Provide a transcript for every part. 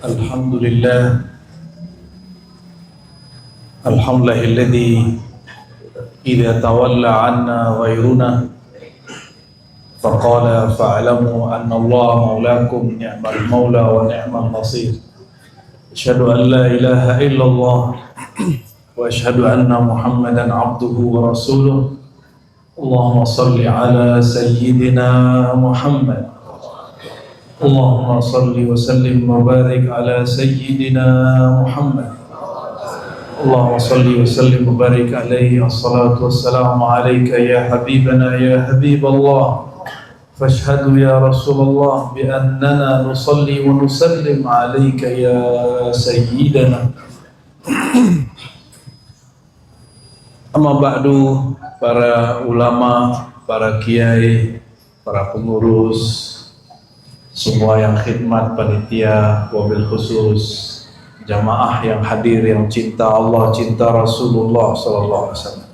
Alhamdulillah, alhamdulillahilladzi idza tawalla 'anna ghayruna faqala fa'lamu anna Allah maulakum ni'mal maula wa ni'mal nasir. Asyhadu an la ilaha illallah wa asyhadu anna Muhammadan 'abduhu wa rasuluh. Allahumma salli ala sayyidina Muhammad. Allahumma salli wa sallim wa barik ala sayyidina Muhammad. Allahumma salli wa sallim wa barik alaihi. Assalatu wassalamu alayka ya habibana ya habiballah. Fashhadu ya Rasulullah bi annana nusalli wa nusallim alayka ya sayyidana. Amma ba'du, para ulama, para kiai, para pengurus, semua yang khidmat panitia, wabil khusus jamaah yang hadir, yang cinta Allah, cinta Rasulullah sallallahu alaihi wasallam.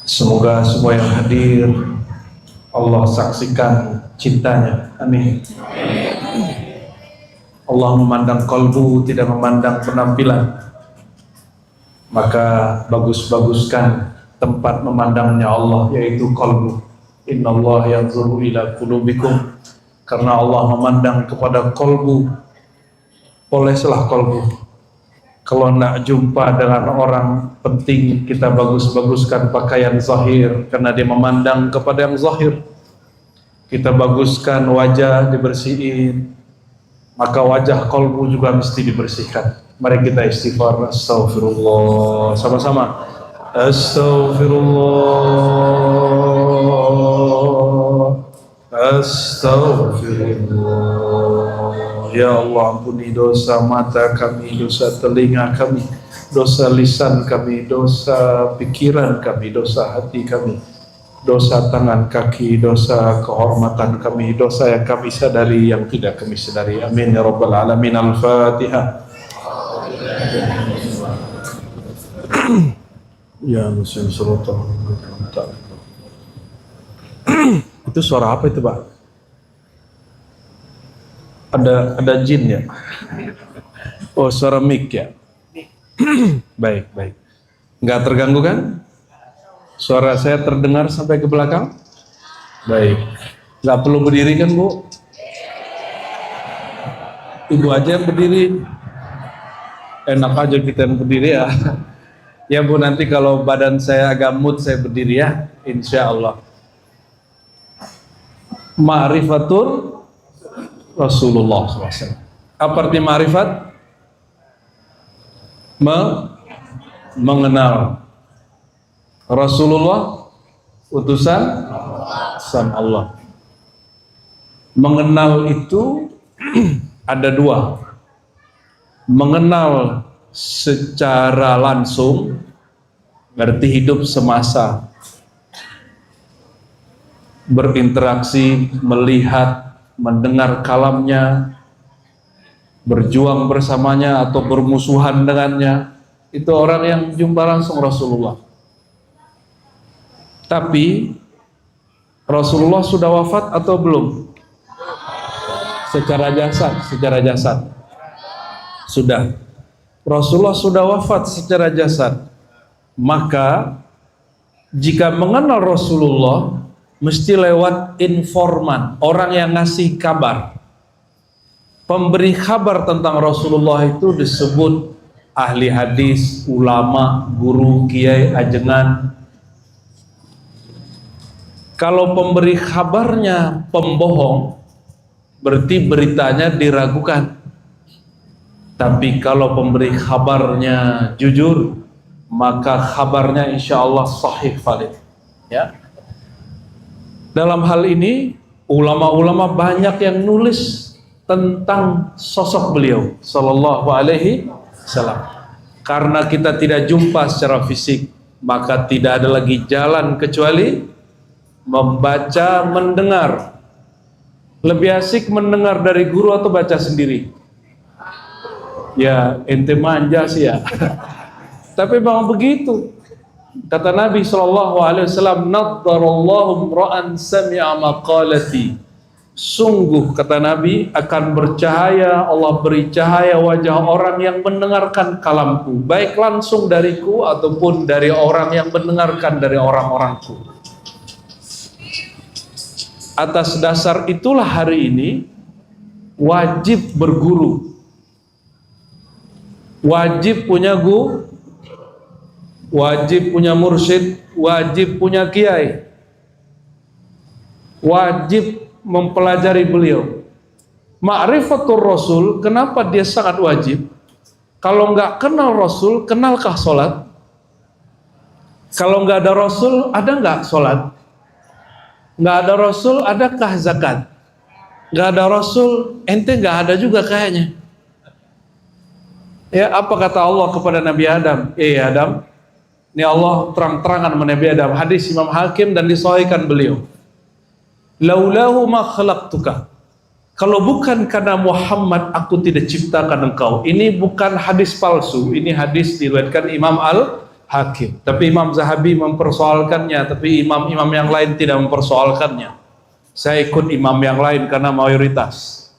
Semoga semua yang hadir Allah saksikan cintanya. Amin. Allah memandang kalbu, tidak memandang penampilan. Maka bagus-baguskan tempat memandangnya Allah, yaitu kalbu. Innallaha yanzuru ila qulubikum. Karena Allah memandang kepada kalbu. Oleslah kalbu. Kalau nak jumpa dengan orang penting, kita bagus-baguskan pakaian zahir, karena dia memandang kepada yang zahir. Kita baguskan wajah, dibersihin, maka wajah kalbu juga mesti dibersihkan. Mari kita istighfar. Astaghfirullah sama-sama. Astaghfirullah, astaghfirullah. Ya Allah, ampuni dosa mata kami, dosa telinga kami, dosa lisan kami, dosa pikiran kami, dosa hati kami, dosa tangan kaki, dosa kehormatan kami, dosa yang kami sadari, yang tidak kami sadari. Amin ya rabbal alamin. Al-Fatihah. Ya Muslim Surutah. Itu suara apa itu, Pak? Ada jin ya? Oh, suara mic ya? Baik. Nggak terganggu kan? Suara saya terdengar sampai ke belakang? Baik. Nggak perlu berdiri kan, Bu? Ibu aja yang berdiri. Enak aja kita yang berdiri ya. Ya Bu, nanti kalau badan saya agak mood, saya berdiri ya, insya Allah. Ma'rifatul Rasulullah SAW. Apa arti ma'rifat? Mengenal Rasulullah, utusan Allah. Mengenal itu ada dua. Mengenal secara langsung berarti hidup semasa, berinteraksi, melihat, mendengar kalamnya, berjuang bersamanya atau bermusuhan dengannya. Itu orang yang jumpa langsung Rasulullah. Tapi Rasulullah sudah wafat atau belum? Secara jasad sudah. Rasulullah sudah wafat secara jasad. Maka jika mengenal Rasulullah mesti lewat informan, orang yang ngasih kabar. Pemberi kabar tentang Rasulullah itu disebut ahli hadis, ulama, guru, kiai, ajengan. Kalau pemberi kabarnya pembohong, berarti beritanya diragukan. Tapi kalau pemberi kabarnya jujur, maka kabarnya insya Allah sahih valid. Ya. Dalam hal ini ulama-ulama banyak yang nulis tentang sosok beliau sallallahu alaihi wasallam. Karena kita tidak jumpa secara fisik, maka tidak ada lagi jalan kecuali membaca, mendengar. Lebih asik mendengar dari guru atau baca sendiri? Ya, ente manja sih ya. Tapi memang begitu. Kata Nabi SAW, "Naddarallahu imra'an sami'a maqalati Sungguh kata Nabi akan bercahaya, Allah beri cahaya wajah orang yang mendengarkan kalamku, baik langsung dariku ataupun dari orang yang mendengarkan dari orang-orangku. Atas dasar itulah hari ini wajib berguru, wajib punya guru, wajib punya mursyid, wajib punya kiai, wajib mempelajari beliau. Ma'rifatul Rasul, kenapa dia sangat wajib? Kalau nggak kenal Rasul, kenalkah sholat? Kalau nggak ada Rasul, ada nggak sholat? Nggak ada Rasul, adakah zakat? Nggak ada Rasul, ente nggak ada juga kayaknya. Ya, apa kata Allah kepada Nabi Adam? Adam, ini Allah terang-terangan sama Nabi Adam. Hadis Imam Hakim dan disahihkan beliau. Laulahu ma khalaqtuka. Kalau bukan karena Muhammad, aku tidak ciptakan engkau. Ini bukan hadis palsu, ini hadis diriwayatkan Imam Al-Hakim. Tapi Imam Zahabi mempersoalkannya, tapi imam-imam yang lain tidak mempersoalkannya. Saya ikut imam yang lain karena mayoritas.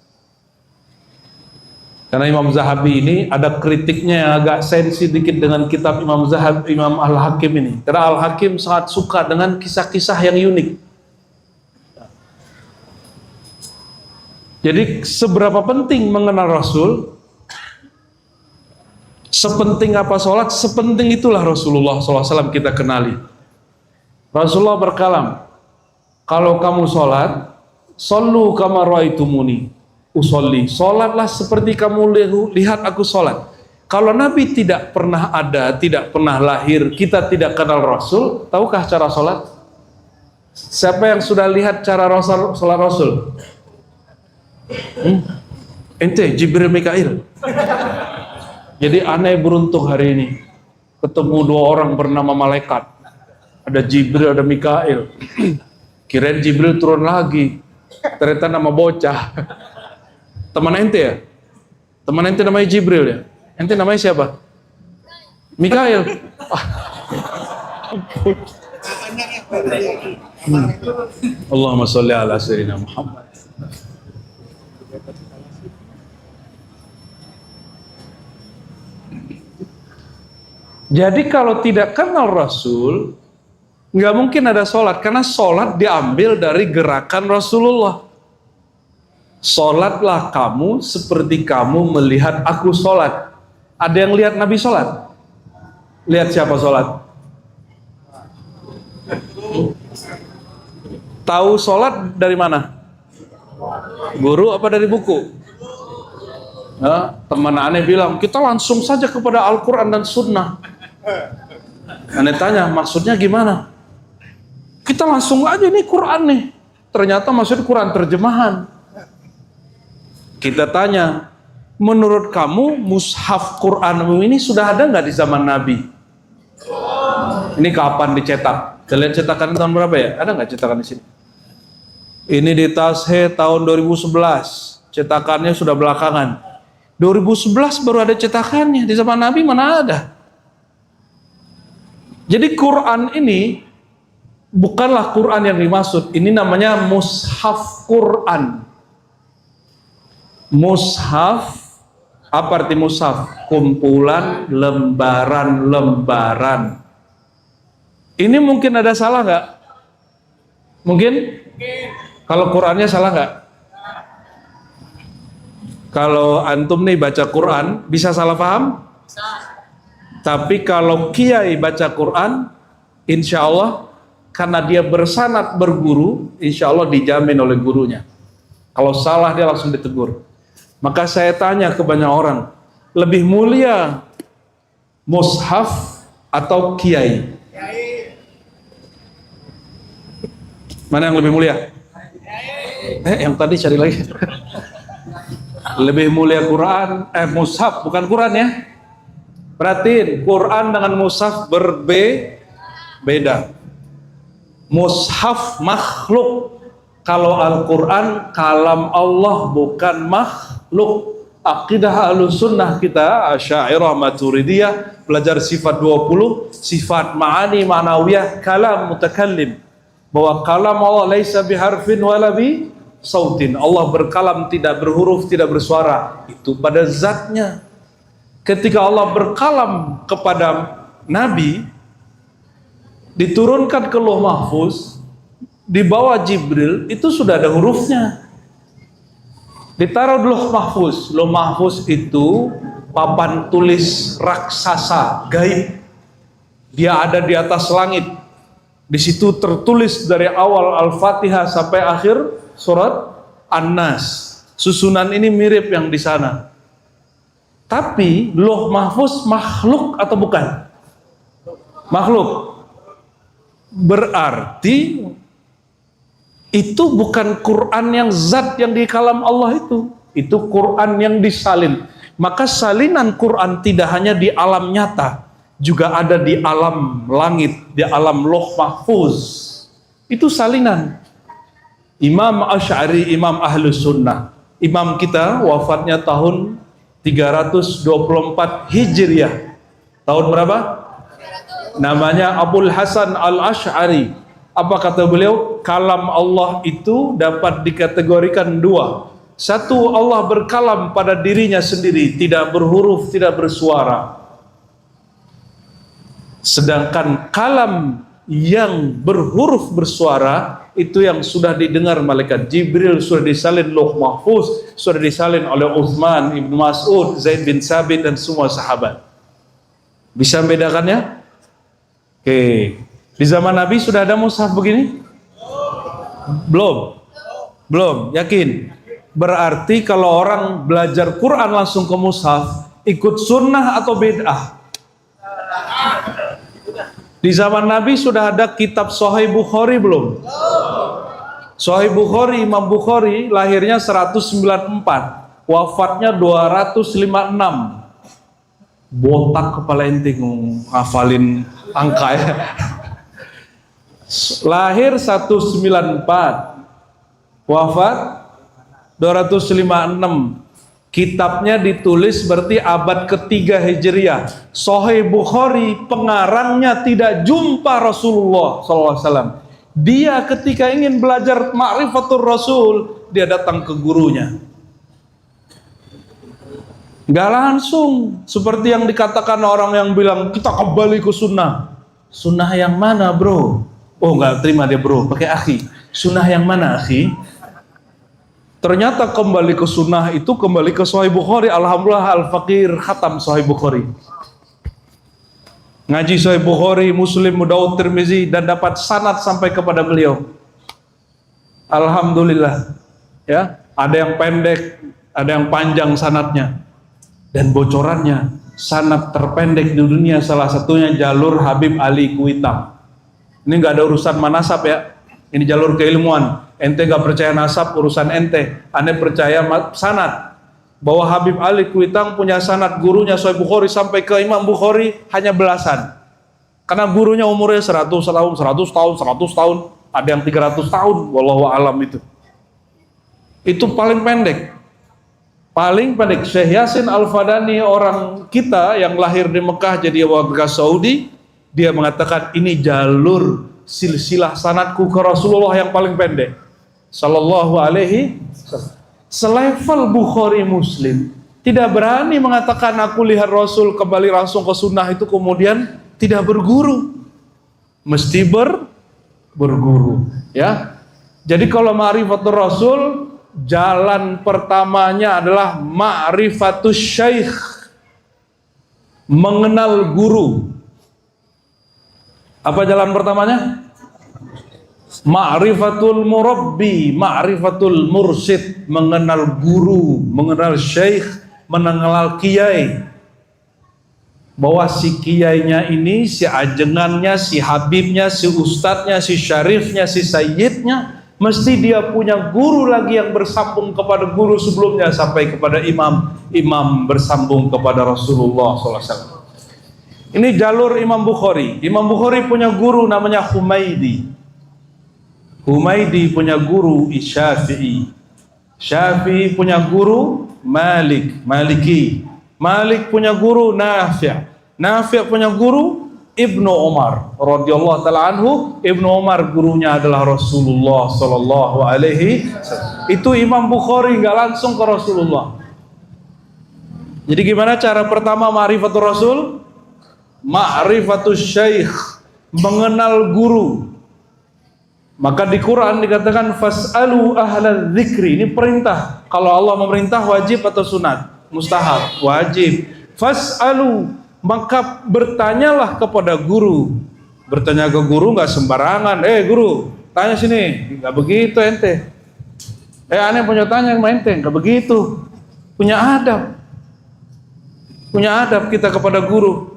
Karena Imam Zahabi ini ada kritiknya yang agak sensi dikit dengan kitab Imam Zahabi, Imam Al-Hakim ini. Karena Al-Hakim sangat suka dengan kisah-kisah yang unik. Jadi seberapa penting mengenal Rasul, sepenting apa sholat, sepenting itulah Rasulullah SAW kita kenali. Rasulullah berkalam, kalau kamu sholat, sallu kama ra'aitumuni usolli, sholatlah seperti kamu lihat aku sholat. Kalau Nabi tidak pernah ada, tidak pernah lahir, kita tidak kenal Rasul, tahukah cara sholat? Siapa yang sudah lihat cara sholat Rasul? Ente Jibril Mikail. Jadi aneh beruntung hari ini ketemu dua orang bernama malaikat, ada Jibril ada Mikail. Kirain Jibril turun lagi, ternyata nama bocah. Teman ente ya? Teman ente namanya Jibril ya? Ente namanya siapa? Mikail. Allahumma sholli ala sayyidina Muhammad. Jadi kalau tidak kenal Rasul, nggak mungkin ada sholat, karena sholat diambil dari gerakan Rasulullah. Sholatlah kamu seperti kamu melihat aku sholat. Ada yang lihat Nabi sholat? Lihat siapa sholat? Tahu sholat dari mana? Guru apa dari buku? Nah, teman aneh bilang, kita langsung saja kepada Al-Quran dan Sunnah. Aneh tanya, maksudnya gimana? Kita langsung aja nih Quran nih. Ternyata maksud Quran terjemahan. Kita tanya, menurut kamu mushaf Quran ini sudah ada nggak di zaman Nabi? Ini kapan dicetak? Kalian cetakan tahun berapa ya? Ada nggak cetakan di sini? Ini di Tashe tahun 2011. Cetakannya sudah belakangan. 2011 baru ada cetakannya. Di zaman Nabi mana ada? Jadi Quran ini bukanlah Quran yang dimaksud. Ini namanya mushaf Quran. Mushaf, apa arti mushaf? Kumpulan lembaran-lembaran. Ini mungkin ada salah nggak? Mungkin? Kalau Qurannya salah nggak? Kalau antum nih baca Quran, bisa salah paham? Tapi kalau kiai baca Quran, insya Allah karena dia bersanad berguru, insya Allah dijamin oleh gurunya. Kalau salah dia langsung ditegur. Maka saya tanya ke banyak orang, lebih mulia mushaf atau kiai? Mana yang lebih mulia? Yang tadi cari lagi. Lebih mulia Quran, mushaf bukan Quran ya. Perhatiin, Quran dengan mushaf berbeda. Mushaf makhluk. Kalau Al-Quran kalam Allah, bukan makhluk. Aqidah Ahlussunnah kita Asy'ariyah Maturidiyah belajar sifat 20, sifat ma'ani ma'nawiyah, kalam mutakallim. Bahwa kalam Allah laisa biharfin wala bi sautin. Allah berkalam, tidak berhuruf, tidak bersuara. Itu pada zatnya. Ketika Allah berkalam kepada Nabi, diturunkan ke Lauh Mahfuz, dibawa Jibril, itu sudah ada hurufnya. Ditaruh di Lauh Mahfuz. Lauh Mahfuz itu papan tulis raksasa, gaib. Dia ada di atas langit. Di situ tertulis dari awal Al-Fatihah sampai akhir surat An-Nas. Susunan ini mirip yang di sana. Tapi Lauh Mahfuz makhluk atau bukan? Makhluk. Berarti itu bukan Quran yang zat yang di kalam Allah itu. Itu Quran yang disalin. Maka salinan Quran tidak hanya di alam nyata, juga ada di alam langit, di alam Lauh Mahfuz. Itu salinan. Imam Asy'ari, Imam Ahlus Sunnah. Imam kita wafatnya tahun 324 Hijriah. Tahun berapa? Namanya Abul Hasan Al-Asy'ari. Apa kata beliau? Kalam Allah itu dapat dikategorikan dua. Satu, Allah berkalam pada dirinya sendiri, tidak berhuruf, tidak bersuara. Sedangkan kalam yang berhuruf bersuara itu yang sudah didengar malaikat Jibril, sudah disalin Lauh Mahfuz, sudah disalin oleh Utsman, Ibnu Mas'ud, Zaid bin Sabit dan semua sahabat. Bisa membedakannya? Oke. Di zaman Nabi sudah ada mushaf begini? Belum. Belum, yakin. Berarti kalau orang belajar Quran langsung ke mushaf, ikut sunnah atau bid'ah? Di zaman Nabi sudah ada kitab Sahih Bukhari belum? Sahih Bukhari, Imam Bukhari lahirnya 194, wafatnya 256. Botak kepala ente ngafalin angka ya. Lahir 194, wafat 256. Kitabnya ditulis berarti abad ketiga Hijriah. Sahih Bukhari pengarangnya tidak jumpa Rasulullah SAW. Dia ketika ingin belajar ma'rifatul Rasul, dia datang ke gurunya. Gak langsung seperti yang dikatakan orang yang bilang kita kembali ke sunnah. Sunnah yang mana bro? Oh gak terima dia bro, pakai akhi. Sunnah yang mana akhi? Ternyata kembali ke sunnah itu kembali ke Sahih Bukhari. Alhamdulillah Al-Faqir khatam Sahih Bukhari. Ngaji Sahih Bukhari, Muslim, Abu Daud, Tirmizi dan dapat sanad sampai kepada beliau. Alhamdulillah. Ya, ada yang pendek, ada yang panjang sanadnya. Dan bocorannya, sanad terpendek di dunia salah satunya jalur Habib Ali Kuitang. Ini nggak ada urusan manasab ya. Ini jalur keilmuan. Ente gak percaya nasab urusan ente. Ane percaya sanad. Bahwa Habib Ali Kuitang punya sanad gurunya Sahih Bukhari sampai ke Imam Bukhari hanya belasan. Karena gurunya umurnya 100 tahun, 100 tahun, 100 tahun. Ada yang 300 tahun. Wallahu alam itu. Itu paling pendek. Paling pendek. Syekh Yasin Al-Fadani orang kita yang lahir di Mekah jadi warga Saudi. Dia mengatakan ini jalur silsilah sanadku ke Rasulullah yang paling pendek. Sallallahu alaihi wasallam. Selevel Bukhari Muslim tidak berani mengatakan aku lihat Rasul kembali langsung ke sunnah itu kemudian tidak berguru. Mesti berguru ya. Jadi kalau ma'rifatul Rasul jalan pertamanya adalah ma'rifatus syekh, mengenal guru. Apa jalan pertamanya? Ma'rifatul murabbi, ma'rifatul mursyid, mengenal guru, mengenal syekh, mengenal kiai. Bahwa si kiainya ini, si ajengannya, si habibnya, si ustadznya, si syarifnya, si sayyidnya, mesti dia punya guru lagi yang bersambung kepada guru sebelumnya sampai kepada imam, imam bersambung kepada Rasulullah SAW. Ini jalur Imam Bukhari. Imam Bukhari punya guru namanya Humaidi. Humaidi punya guru Syafi'i. Syafi'i punya guru Maliki. Malik punya guru Nafi'. Nafi' punya guru Ibnu Umar radhiyallahu taala anhu. Ibnu Umar gurunya adalah Rasulullah sallallahu alaihi wasallam. Itu Imam Bukhari nggak langsung ke Rasulullah. Jadi gimana cara pertama ma'rifatul Rasul? Ma'rifatul Syekh, mengenal guru. Maka di Quran dikatakan fas'alu ahlal dzikri. Ini perintah. Kalau Allah memerintah wajib atau sunat? Mustahab, wajib. Fas'alu, maka bertanyalah kepada guru. Bertanya ke guru nggak sembarangan. Guru, tanya sini. Nggak begitu ente. Aneh punya tanya sama ente. Nggak begitu. Punya adab. Punya adab kita kepada guru.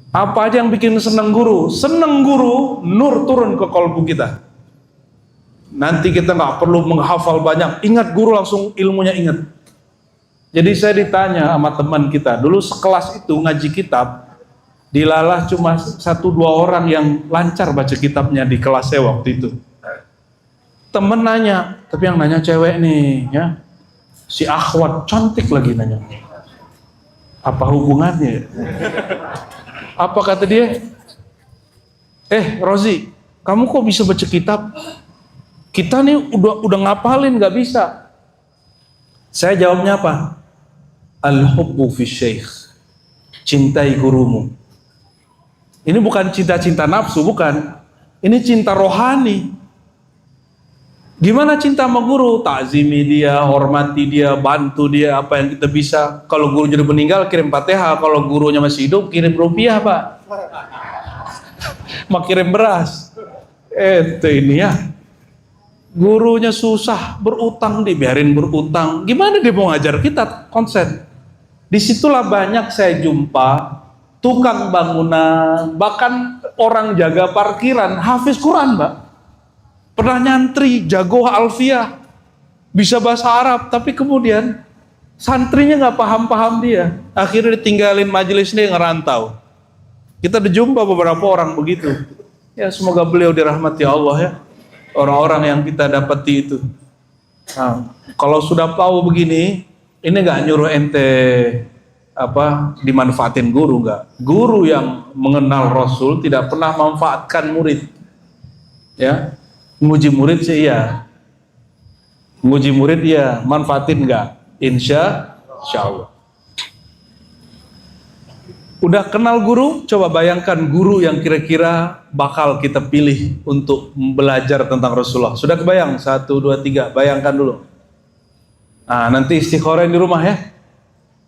Apa aja yang bikin senang guru? Senang guru, nur turun ke kalbu kita. Nanti kita nggak perlu menghafal banyak. Ingat guru langsung ilmunya ingat. Jadi saya ditanya sama teman kita, dulu sekelas itu ngaji kitab, dilalah cuma 1-2 orang yang lancar baca kitabnya di kelas saya waktu itu. Temen nanya, tapi yang nanya cewek nih, ya, si akhwat cantik lagi nanya. Apa hubungannya? Apa kata dia? Rozi, kamu kok bisa baca kitab? Kita nih udah ngapalin nggak bisa. Saya jawabnya apa? Al-hubbu fi syekh. Cintai gurumu. Ini bukan cinta-cinta nafsu, bukan. Ini cinta rohani. Gimana cinta sama guru? Takzimi dia, hormati dia, bantu dia apa yang kita bisa. Kalau guru jadi meninggal kirim Fatihah, kalau gurunya masih hidup kirim rupiah, Pak. Mak kirim beras. Itu ini ya. Gurunya susah, berutang dibiarin berutang. Gimana dia mau ngajar kita konsep? Disitulah banyak saya jumpa tukang bangunan, bahkan orang jaga parkiran, hafiz Quran, Mbak. Pernah nyantri, jago alfiah, bisa bahasa Arab, tapi kemudian santrinya nggak paham-paham dia. Akhirnya ditinggalin majelis dia ngerantau. Kita udah jumpa beberapa orang begitu. Ya semoga beliau dirahmati Allah ya. Orang-orang yang kita dapati itu. Nah, kalau sudah tahu begini, ini nggak nyuruh ente dimanfaatin guru, nggak. Guru yang mengenal Rasul tidak pernah manfaatkan murid. Ya. Nguji murid sih iya. Nguji murid iya, manfaatin enggak? Insya Allah. Udah kenal guru? Coba bayangkan guru yang kira-kira bakal kita pilih untuk belajar tentang Rasulullah. Sudah kebayang? 1, 2, 3, bayangkan dulu. Nah, nanti istikharah di rumah ya.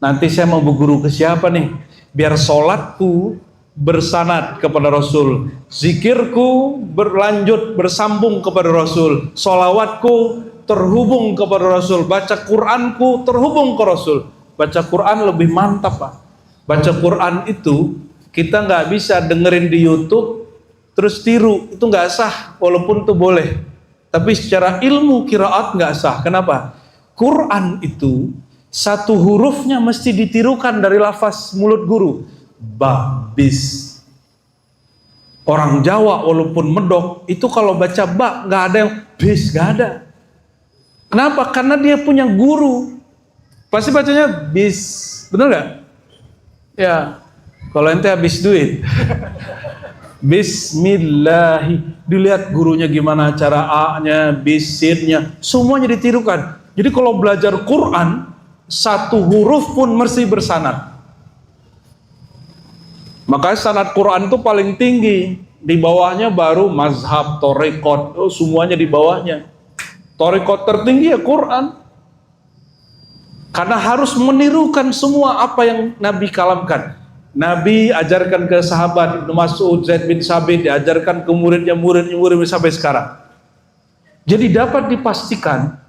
Nanti saya mau berguru ke siapa nih? Biar sholatku bersanad kepada Rasul, zikirku berlanjut bersambung kepada Rasul, sholawatku terhubung kepada Rasul, baca Quranku terhubung ke Rasul. Baca Quran lebih mantap, Pak. Baca Quran itu kita nggak bisa dengerin di YouTube terus tiru, itu nggak sah, walaupun itu boleh. Tapi secara ilmu qiraat nggak sah. Kenapa? Quran itu satu hurufnya mesti ditirukan dari lafaz mulut guru. Bis. Orang Jawa walaupun medok itu kalau baca ba nggak ada yang bis, nggak ada. Kenapa? Karena dia punya guru. Pasti bacanya bis, benar nggak? Ya. Kalau ente habis duit, Bismillahi, dilihat gurunya gimana cara A-nya, bis-nya, semuanya ditirukan. Jadi kalau belajar Quran, satu huruf pun mesti bersanad. Makanya sanad Quran itu paling tinggi, di bawahnya baru mazhab, torekot, semuanya di bawahnya. Torekot tertinggi ya Quran, karena harus menirukan semua apa yang Nabi kalamkan. Nabi ajarkan ke sahabat Ibnu Mas'ud, Zaid bin Sabit, diajarkan ke muridnya sampai sekarang. Jadi dapat dipastikan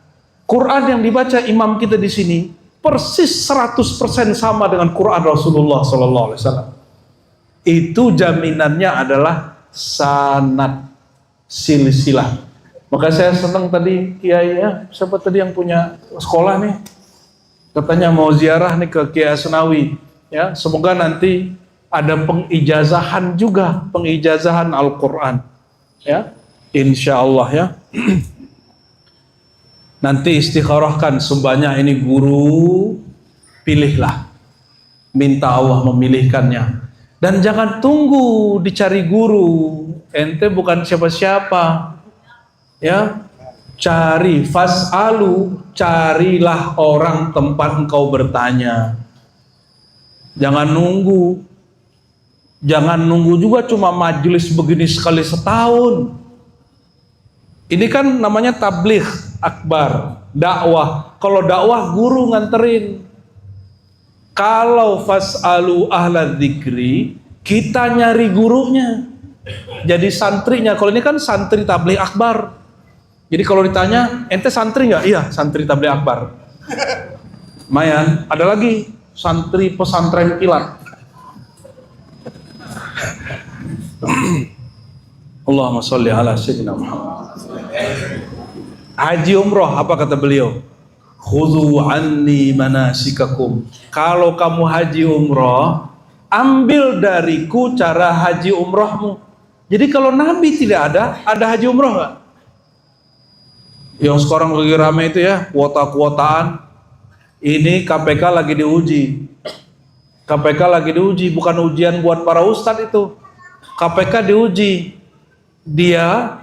Quran yang dibaca imam kita di sini persis 100% sama dengan Quran Rasulullah sallallahu alaihi wasallam. Itu jaminannya adalah sanad silsilah. Maka saya senang tadi Kiai ya, siapa tadi yang punya sekolah nih, katanya mau ziarah nih ke Kiai Asnawi ya, semoga nanti ada pengijazahan juga, pengijazahan Al-Quran ya, insya Allah ya. Nanti istikharahkan sebanyak ini guru, pilihlah, minta Allah memilihkannya. Dan jangan tunggu dicari guru. Ente bukan siapa-siapa. Ya, cari fas'alu, carilah orang tempat engkau bertanya. Jangan nunggu. Jangan nunggu juga cuma majelis begini sekali setahun. Ini kan namanya tabligh akbar, dakwah. Kalau dakwah guru nganterin. Kalau fas'alu ahla dzikri, kita nyari gurunya. Jadi santrinya. Kalau ini kan santri tabligh akbar. Jadi kalau ditanya, ente santri nggak? Iya, santri tabligh akbar. Lumayan. Ada lagi santri pesantren kilat. Allahumma sholli ala sayyidina Muhammad. Haji umroh, apa kata beliau? Khudhu anni manasikakum. Kalau kamu haji umroh, ambil dariku cara haji umrohmu. Jadi kalau Nabi tidak ada haji umroh nggak? Yang sekarang lagi ramai itu ya, kuota-kuotaan. Ini KPK lagi diuji. KPK lagi diuji, bukan ujian buat para ustadz itu. KPK diuji. Dia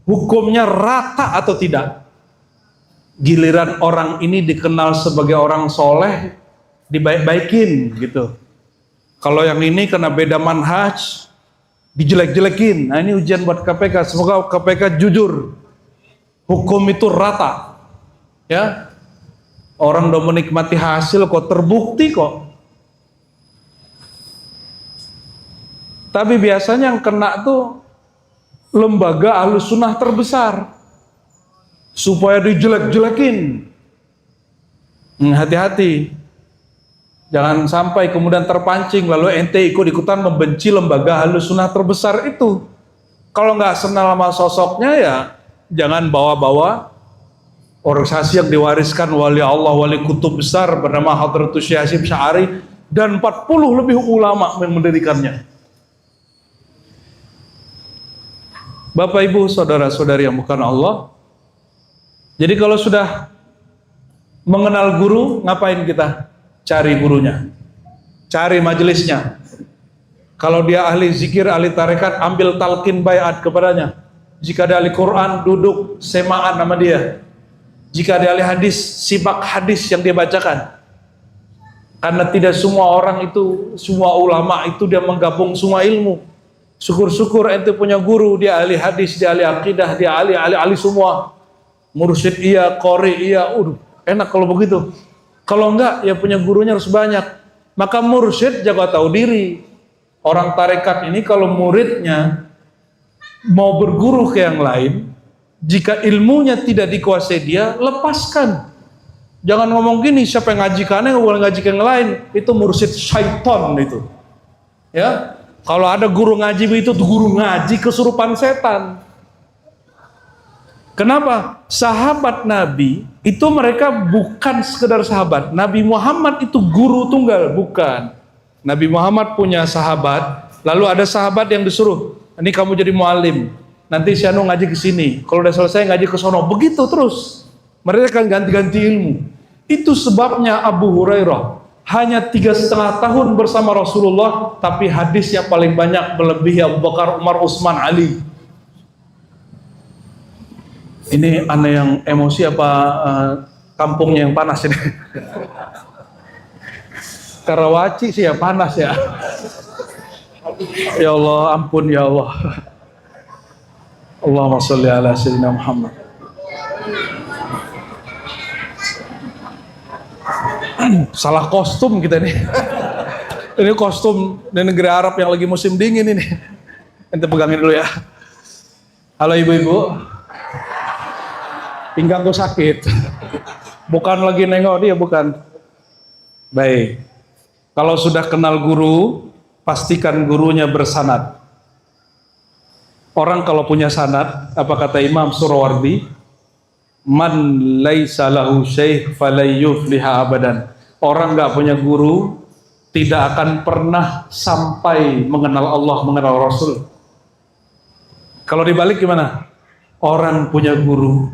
hukumnya rata atau tidak? Giliran orang ini dikenal sebagai orang soleh, dibaik-baikin gitu. Kalau yang ini kena beda manhaj, dijelek-jelekin. Nah ini ujian buat KPK. Semoga KPK jujur. Hukum itu rata. Ya, orang udah menikmati hasil kok, terbukti kok. Tapi biasanya yang kena tuh lembaga Ahlus Sunnah terbesar. Supaya dijelek-jelekin. Hati-hati. Jangan sampai kemudian terpancing lalu ente ikut-ikutan membenci lembaga Ahlus Sunnah terbesar itu. Kalau nggak senang sama sosoknya ya jangan bawa-bawa organisasi yang diwariskan wali Allah, wali kutub besar bernama Hadratus Syekh Hasyim Sya'ari dan 40 lebih ulama yang mendirikannya. Bapak Ibu, saudara-saudari yang bukan Allah. Jadi kalau sudah mengenal guru, ngapain kita? Cari gurunya, cari majelisnya. Kalau dia ahli zikir, ahli tarekat, ambil talqin bayat kepadanya. Jika dia ahli Quran, duduk semaan nama dia. Jika dia ahli hadis, simak hadis yang dia bacakan. Karena tidak semua orang itu, semua ulama itu dia menggabung semua ilmu. Syukur-syukur ente punya guru, dia ahli hadis, dia ahli akidah, dia ahli semua. Mursyid iya, qori iya, enak kalau begitu. Kalau enggak, ya punya gurunya harus banyak. Maka mursyid jaga tahu diri. Orang tarekat ini kalau muridnya mau berguru ke yang lain, jika ilmunya tidak dikuasai dia, lepaskan. Jangan ngomong gini, siapa yang ngajikannya nggak boleh ngaji ke yang lain. Itu mursyid syaiton itu. Ya, kalau ada guru ngaji itu guru ngaji kesurupan setan. Kenapa? Sahabat Nabi itu mereka bukan sekedar sahabat. Nabi Muhammad itu guru tunggal, bukan. Nabi Muhammad punya sahabat, lalu ada sahabat yang disuruh, ini kamu jadi mualim. Nanti si Anu ngaji ke sini. Kalau udah selesai ngaji ke sono. Begitu terus. Mereka akan ganti-ganti ilmu. Itu sebabnya Abu Hurairah hanya 3,5 tahun bersama Rasulullah, tapi hadis yang paling banyak melebihi Abu Bakar, Umar, Utsman, Ali. Ini aneh yang emosi apa kampungnya yang panas ini? Karawaci sih ya panas ya. Ya Allah, ampun ya Allah. Allahumma sholli ala sayyidina Muhammad. Salah kostum kita nih. Ini kostum di negara Arab yang lagi musim dingin ini. Ente pegangin dulu ya. Halo ibu-ibu. Pinggangku sakit. Bukan lagi nengok dia, bukan. Baik. Kalau sudah kenal guru, pastikan gurunya bersanad. Orang kalau punya sanad, apa kata Imam Surawardi? Man laisa lahu syekh falay yufliha abadan. Orang nggak punya guru tidak akan pernah sampai mengenal Allah, mengenal Rasul. Kalau dibalik gimana? Orang punya guru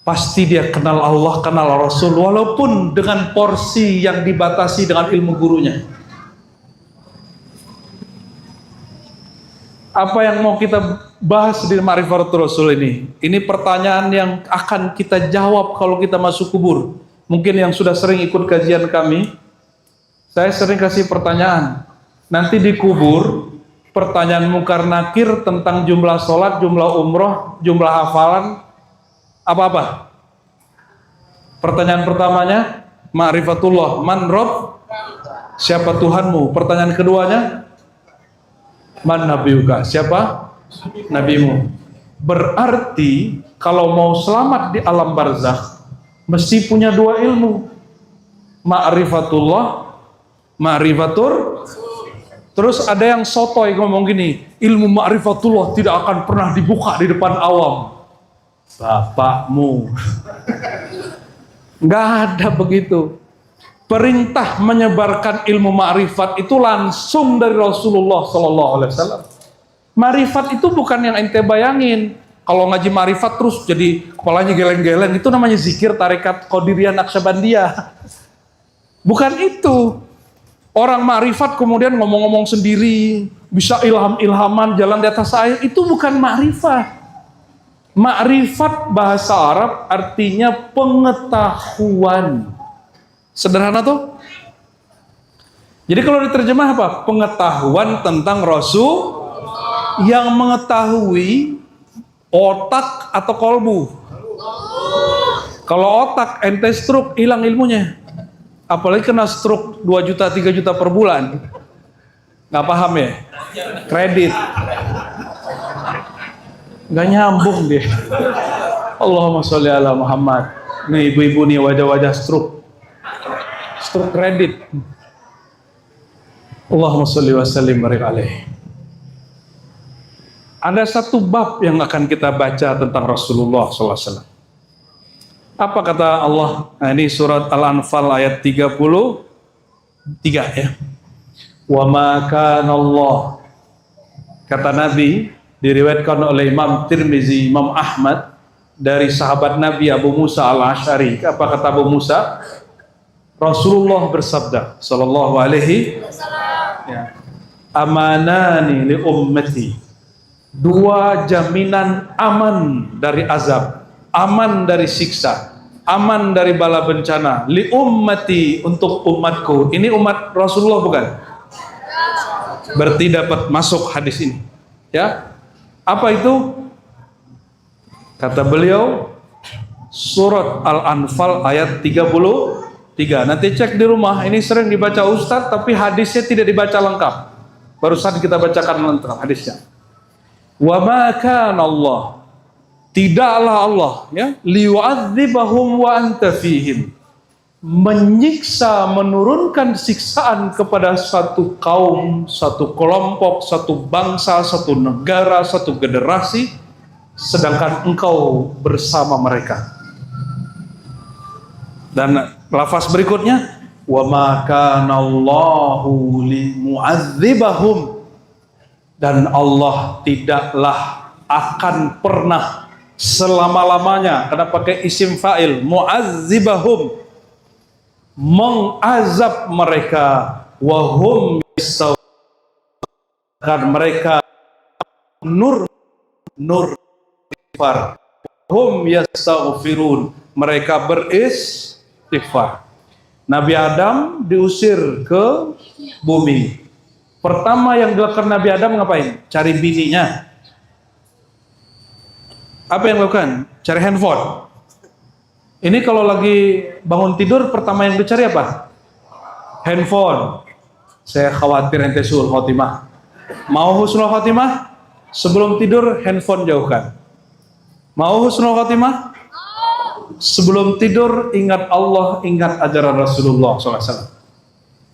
pasti dia kenal Allah, kenal Rasul, walaupun dengan porsi yang dibatasi dengan ilmu gurunya. Apa yang mau kita bahas di Ma'rifatul Rasul ini? Ini pertanyaan yang akan kita jawab kalau kita masuk kubur. Mungkin yang sudah sering ikut kajian kami, saya sering kasih pertanyaan. Nanti di kubur, pertanyaan Munkar Nakir tentang jumlah sholat, jumlah umroh, jumlah hafalan, apa-apa. Pertanyaan pertamanya, Ma'rifatullah, man Rob, siapa Tuhanmu? Pertanyaan keduanya, man nabiuka, siapa nabimu? Berarti kalau mau selamat di alam barzakh mesti punya dua ilmu, ma'rifatullah, ma'rifatur. Terus ada yang sotoy ngomong gini, ilmu ma'rifatullah tidak akan pernah dibuka di depan awam. Bapakmu. Nggak ada begitu. Perintah menyebarkan ilmu ma'rifat itu langsung dari Rasulullah SAW. Ma'rifat itu bukan yang ente bayangin. Kalau ngaji ma'rifat terus jadi kepalanya geleng-geleng, itu namanya zikir tarekat Qadiriyah Naqsyabandiyah. Bukan itu. Orang ma'rifat kemudian ngomong-ngomong sendiri, bisa ilham-ilhaman jalan di atas air, itu bukan ma'rifat. Ma'rifat bahasa Arab artinya pengetahuan. Sederhana tuh. Jadi kalau diterjemah apa? Pengetahuan tentang Rasul yang mengetahui otak atau kolbu. Kalau otak ente stroke, hilang ilmunya. Apalagi kena stroke 2 juta, 3 juta per bulan. Nggak paham ya? Kredit. Nggak nyambung dia. Allahumma sholli ala Muhammad. Nih ibu-ibu nih wajah-wajah stroke kredit. Allahumma sholli wa sallim barik alaih. Ada satu bab yang akan kita baca tentang Rasulullah SAW. Apa kata Allah? Nah, ini surat Al-Anfal ayat 33 ya. Wa ma kana Allah. Kata Nabi, diriwayatkan oleh Imam Tirmizi, Imam Ahmad, dari sahabat Nabi Abu Musa Al-Asy'ari. Apa kata Abu Musa? Rasulullah bersabda sallallahu alaihi ya, amanani li ummati, 2 jaminan aman dari azab, aman dari siksa, aman dari bala bencana, li ummati, untuk umatku. Ini umat Rasulullah bukan? Berarti dapat masuk hadis ini ya. Apa itu? Kata beliau, surat Al-Anfal ayat 33. Nanti cek di rumah, ini sering dibaca Ustadz tapi hadisnya tidak dibaca lengkap. Barusan kita bacakan lengkap hadisnya. Wa ma kana Allah, tidaklah Allah ya, liyu'adzibahum wa anta fihim, menyiksa, menurunkan siksaan kepada satu kaum, satu kelompok, satu bangsa, satu negara, satu generasi, sedangkan engkau bersama mereka. Dan lafaz berikutnya, wa ma kana Allahu limu'adzibahum, dan Allah tidaklah akan pernah selama-lamanya, karena pakai isim fa'il, mu'adzibahum, mengazab mereka, wahum yastaghfirun, mereka nur istighfar, hum yastaghfirun, mereka beristighfar. Nabi Adam diusir ke bumi. Pertama yang dilakukan Nabi Adam ngapain? Cari bininya. Apa yang dilakukan? Cari handphone. Ini kalau lagi bangun tidur, pertama yang dicari apa? Handphone. Saya khawatir ente husnul khotimah. Mau husnul khotimah? Sebelum tidur, handphone jauhkan. Mau husnul khotimah? Sebelum tidur, ingat Allah, ingat ajaran Rasulullah SAW.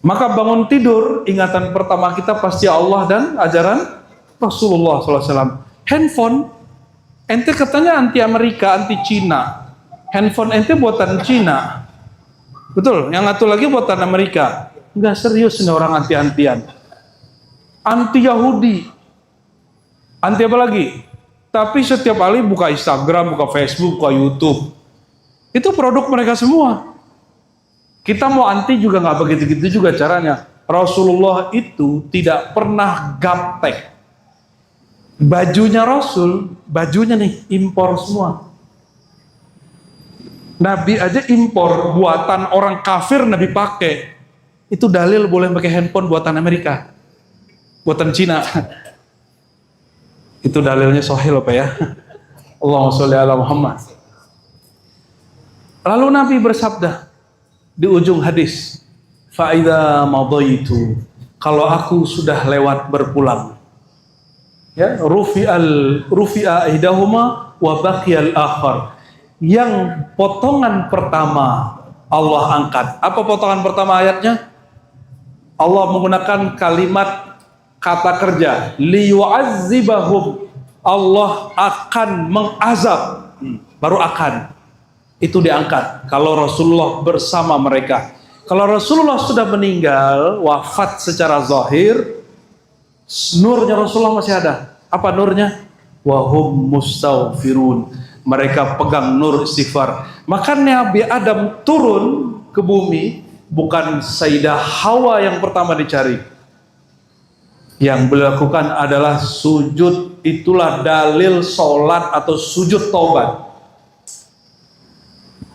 Maka bangun tidur, ingatan pertama kita pasti Allah dan ajaran Rasulullah SAW. Handphone, ente katanya anti Amerika, anti Cina. Handphone ente buatan Cina, betul? Yang satu lagi buatan Amerika. Nggak serius nih orang anti-antian. Anti Yahudi, anti apa lagi? Tapi setiap kali buka Instagram, buka Facebook, buka YouTube, itu produk mereka semua. Kita mau anti juga nggak begitu-gitu juga caranya. Rasulullah itu tidak pernah gaptek. Bajunya Rasul, bajunya nih impor semua. Nabi aja impor, buatan orang kafir Nabi pakai. Itu dalil boleh pakai handphone buatan Amerika, buatan Cina. Itu dalilnya sahih loh Pak ya. Allahumma sholli ala Muhammad. Lalu Nabi bersabda di ujung hadis, fa idza madaitu, kalau aku sudah lewat berpulang, ya, rufi'a ihdahuma wa baqiyal akhar. Yang potongan pertama Allah angkat. Apa potongan pertama ayatnya? Allah menggunakan kalimat kata kerja, liyu'azzibahum, Allah akan mengazab. Baru akan itu diangkat kalau Rasulullah bersama mereka. Kalau Rasulullah sudah meninggal, wafat secara zahir, nurnya Rasulullah masih ada. Apa nurnya? Wahum mustaghfirun, mereka pegang nur istighfar. Maka Nabi Adam turun ke bumi, bukan Sayyidah Hawa yang pertama dicari. Yang beliau lakukan adalah sujud. Itulah dalil sholat atau sujud taubat.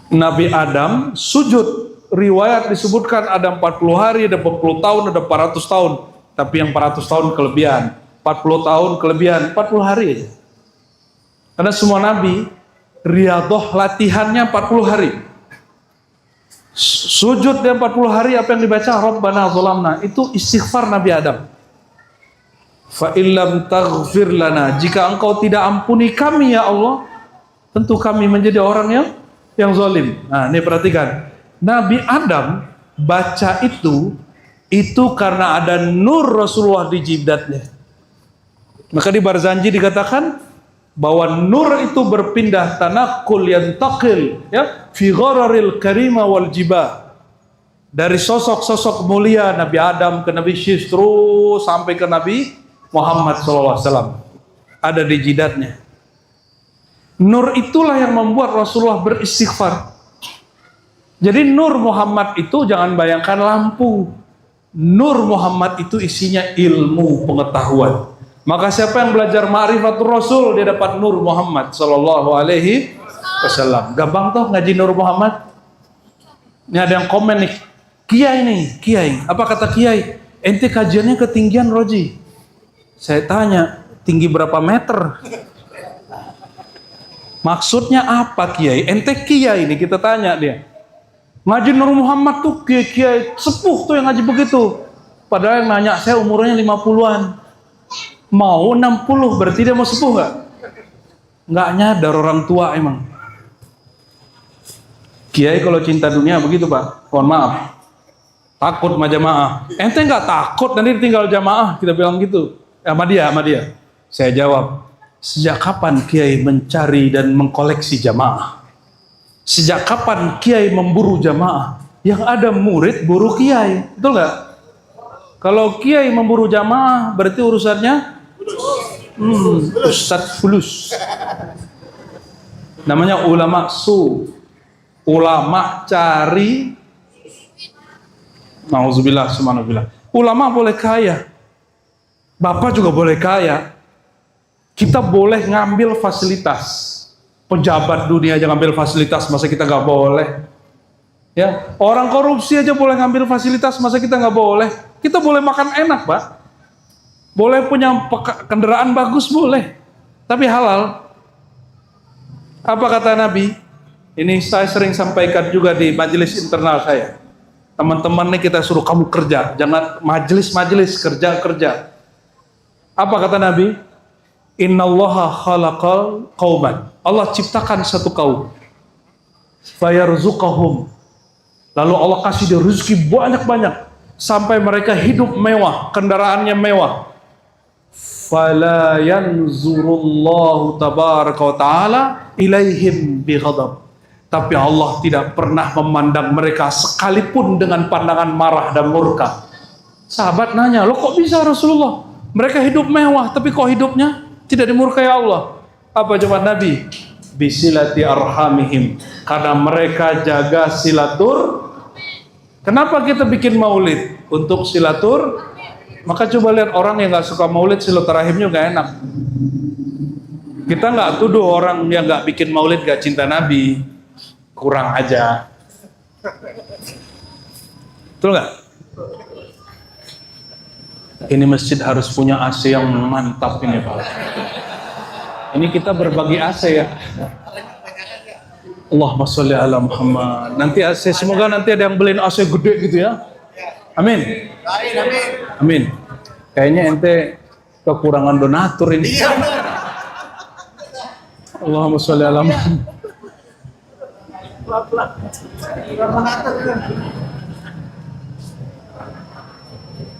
Nabi Adam sujud. Riwayat disebutkan ada 40 hari, ada 40 tahun, ada 400 tahun. Tapi yang 400 tahun kelebihan, 40 tahun kelebihan, 40 hari aja. Karena semua Nabi riyadhah latihannya 40 hari. Sujud dia 40 hari, apa yang dibaca? Rabbana zalamna. Itu istighfar Nabi Adam. Fa illam taghfir lana, jika engkau tidak ampuni kami ya Allah, tentu kami menjadi orang yang zalim. Nah, ini perhatikan. Nabi Adam baca itu karena ada nur Rasulullah di jidatnya. Maka di Barzanji dikatakan bahwa nur itu berpindah, tanakul yantaqil, ya, fi ghararil karima wal jibah. Dari sosok-sosok mulia Nabi Adam ke Nabi Syis, terus sampai ke Nabi Muhammad SAW. Ada di jidatnya. Nur itulah yang membuat Rasulullah beristighfar. Jadi nur Muhammad itu jangan bayangkan lampu. Nur Muhammad itu isinya ilmu, pengetahuan. Maka siapa yang belajar ma'rifatul Rasul, dia dapat nur Muhammad sallallahu alaihi wasallam. Gampang toh ngaji nur Muhammad? Ini ada yang komen nih, Kiai. Apa kata Kiai? Ente kajiannya ketinggian Roji. Saya tanya, tinggi berapa meter? Maksudnya apa Kiai? Ente Kiai nih, kita tanya dia. Ngaji nur Muhammad tuh Kiai sepuh tuh yang ngaji begitu. Padahal yang nanya saya umurnya 50-an. Mau 60, berarti dia mau sepuh gak? Nggak nyadar orang tua emang. Kiai kalau cinta dunia begitu Pak, mohon maaf, takut sama jamaah. Ente nggak takut nanti ditinggal jamaah, kita bilang gitu sama dia. Saya jawab, sejak kapan Kiai mencari dan mengkoleksi jamaah? Sejak kapan Kiai memburu jamaah? Yang ada murid buru Kiai, betul nggak? Kalau Kiai memburu jamaah berarti urusannya Ustadz fulus. Namanya ulama ulama cari. Nauzubillah, subhanallah. Ulama boleh kaya, bapak juga boleh kaya. Kita boleh ngambil fasilitas. Pejabat dunia aja ngambil fasilitas, masa kita nggak boleh? Ya, orang korupsi aja boleh ngambil fasilitas, masa kita nggak boleh? Kita boleh makan enak Pak, boleh punya kendaraan bagus boleh, tapi halal. Apa kata Nabi? Ini saya sering sampaikan juga di majelis internal saya. Teman-teman nih kita suruh kamu kerja, jangan majelis kerja. Apa kata Nabi? Innallaha khalaqal qauman. Allah ciptakan satu kaum. Fayarzuqahum. Lalu Allah kasih dia rezeki banyak-banyak sampai mereka hidup mewah, kendaraannya mewah. Fala yanzurullahu tabaraka wa taala ilaihim bighadab. Tapi Allah tidak pernah memandang mereka sekalipun dengan pandangan marah dan murka. Sahabat nanya, "Loh kok bisa Rasulullah? Mereka hidup mewah tapi kok hidupnya tidak dimurkai Allah?" Apa jawaban Nabi? Bisilati arhamihim, karena mereka jaga silatur. Kenapa kita bikin maulid? Untuk silatur Maka coba lihat orang yang nggak suka maulid, silaturahimnya nggak enak. Kita nggak tuduh orang yang nggak bikin maulid nggak cinta Nabi, kurang aja. Betul nggak? Ini masjid harus punya AC yang mantap ini Pak. Ini kita berbagi AC ya. Allahumma sholli ala Muhammad. Nanti AC, semoga nanti ada yang beliin AC gede gitu ya. Amin. Amin. Kayaknya ente kekurangan donatur ini. Allahumma sholli ala Muhammad.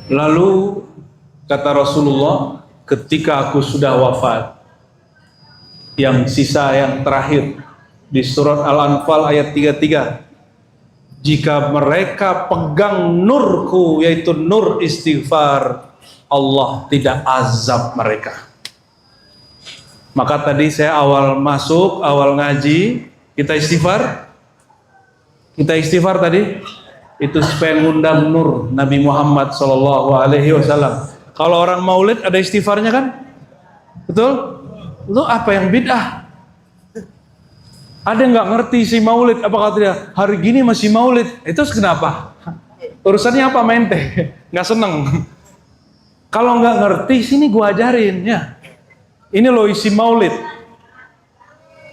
Lalu kata Rasulullah, ketika aku sudah wafat, yang sisa yang terakhir di surat Al-Anfal ayat 33, jika mereka pegang nurku, yaitu nur istighfar, Allah tidak azab mereka. Maka tadi saya awal ngaji, kita istighfar tadi, itu supaya ngundang nur Nabi Muhammad SAW. Kalau orang maulid ada istighfarnya kan? Betul? Itu apa yang bid'ah? Ada yang nggak ngerti si maulid, apa kata dia? Hari gini masih maulid. Itu kenapa? Urusannya apa mente? Nggak seneng. Kalau nggak ngerti, sini gua ajarin ya. Ini loh isi maulid.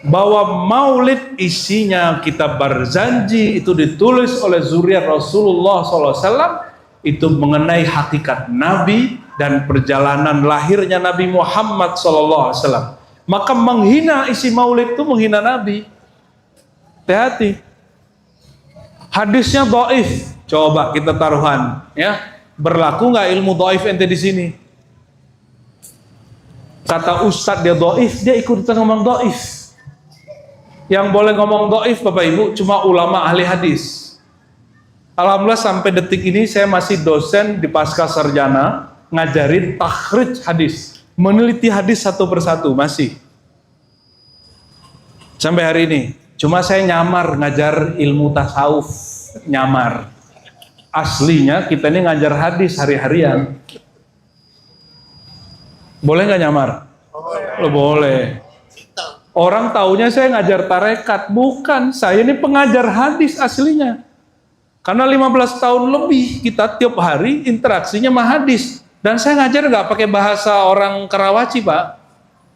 Bahwa maulid isinya kitab Barzanji, itu ditulis oleh zuriat Rasulullah SAW, itu mengenai hakikat Nabi dan perjalanan lahirnya Nabi Muhammad SAW. Maka menghina isi maulid itu menghina Nabi. Hati-hati. Hadisnya dhaif. Coba kita taruhan, ya. Berlaku nggak ilmu dhaif ente di sini? Kata ustadz dia dhaif, dia ikut ngomong dhaif. Yang boleh ngomong dhaif Bapak Ibu cuma ulama ahli hadis. Alhamdulillah sampai detik ini saya masih dosen di pasca sarjana ngajarin takhrij hadis, meneliti hadis satu persatu masih. Sampai hari ini. Cuma saya nyamar ngajar ilmu tasawuf, nyamar. Aslinya kita ini ngajar hadis hari-harian. Boleh nggak nyamar? Boleh. Boleh. Orang taunya saya ngajar tarekat, bukan. Saya ini pengajar hadis aslinya. Karena 15 tahun lebih kita tiap hari interaksinya sama hadis. Dan saya ngajar nggak pakai bahasa orang Karawaci, Pak.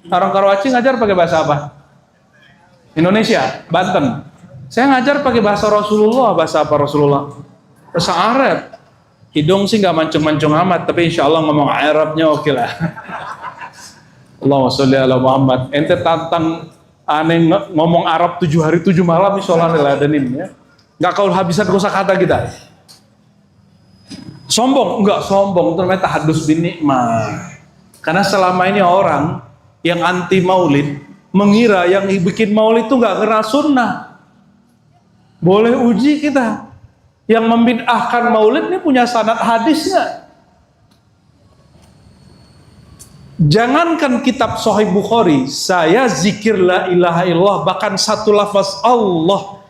Orang Karawaci ngajar pakai bahasa apa? Indonesia, Banten. Saya ngajar pakai bahasa Rasulullah. Bahasa apa Rasulullah? Bahasa Arab. Hidung sih nggak mancung-mancung amat, tapi insya Allah ngomong Arabnya oke lah. Allahumma sholli ala Muhammad. Ente tantang aneh ngomong Arab 7 hari 7 malam, insya Allah diladanin ya. Nggak kau habisan kosakata kita. Sombong? Enggak sombong, itu namanya tahadus bin nikmah. Karena selama ini orang yang anti maulid mengira yang bikin maulid itu nggak kenal sunnah. Boleh uji kita. Yang membid'ahkan maulid ini punya sanad hadis nggak? Jangankan kitab Sahih Bukhari, saya zikir la ilaha illallah, bahkan satu lafaz Allah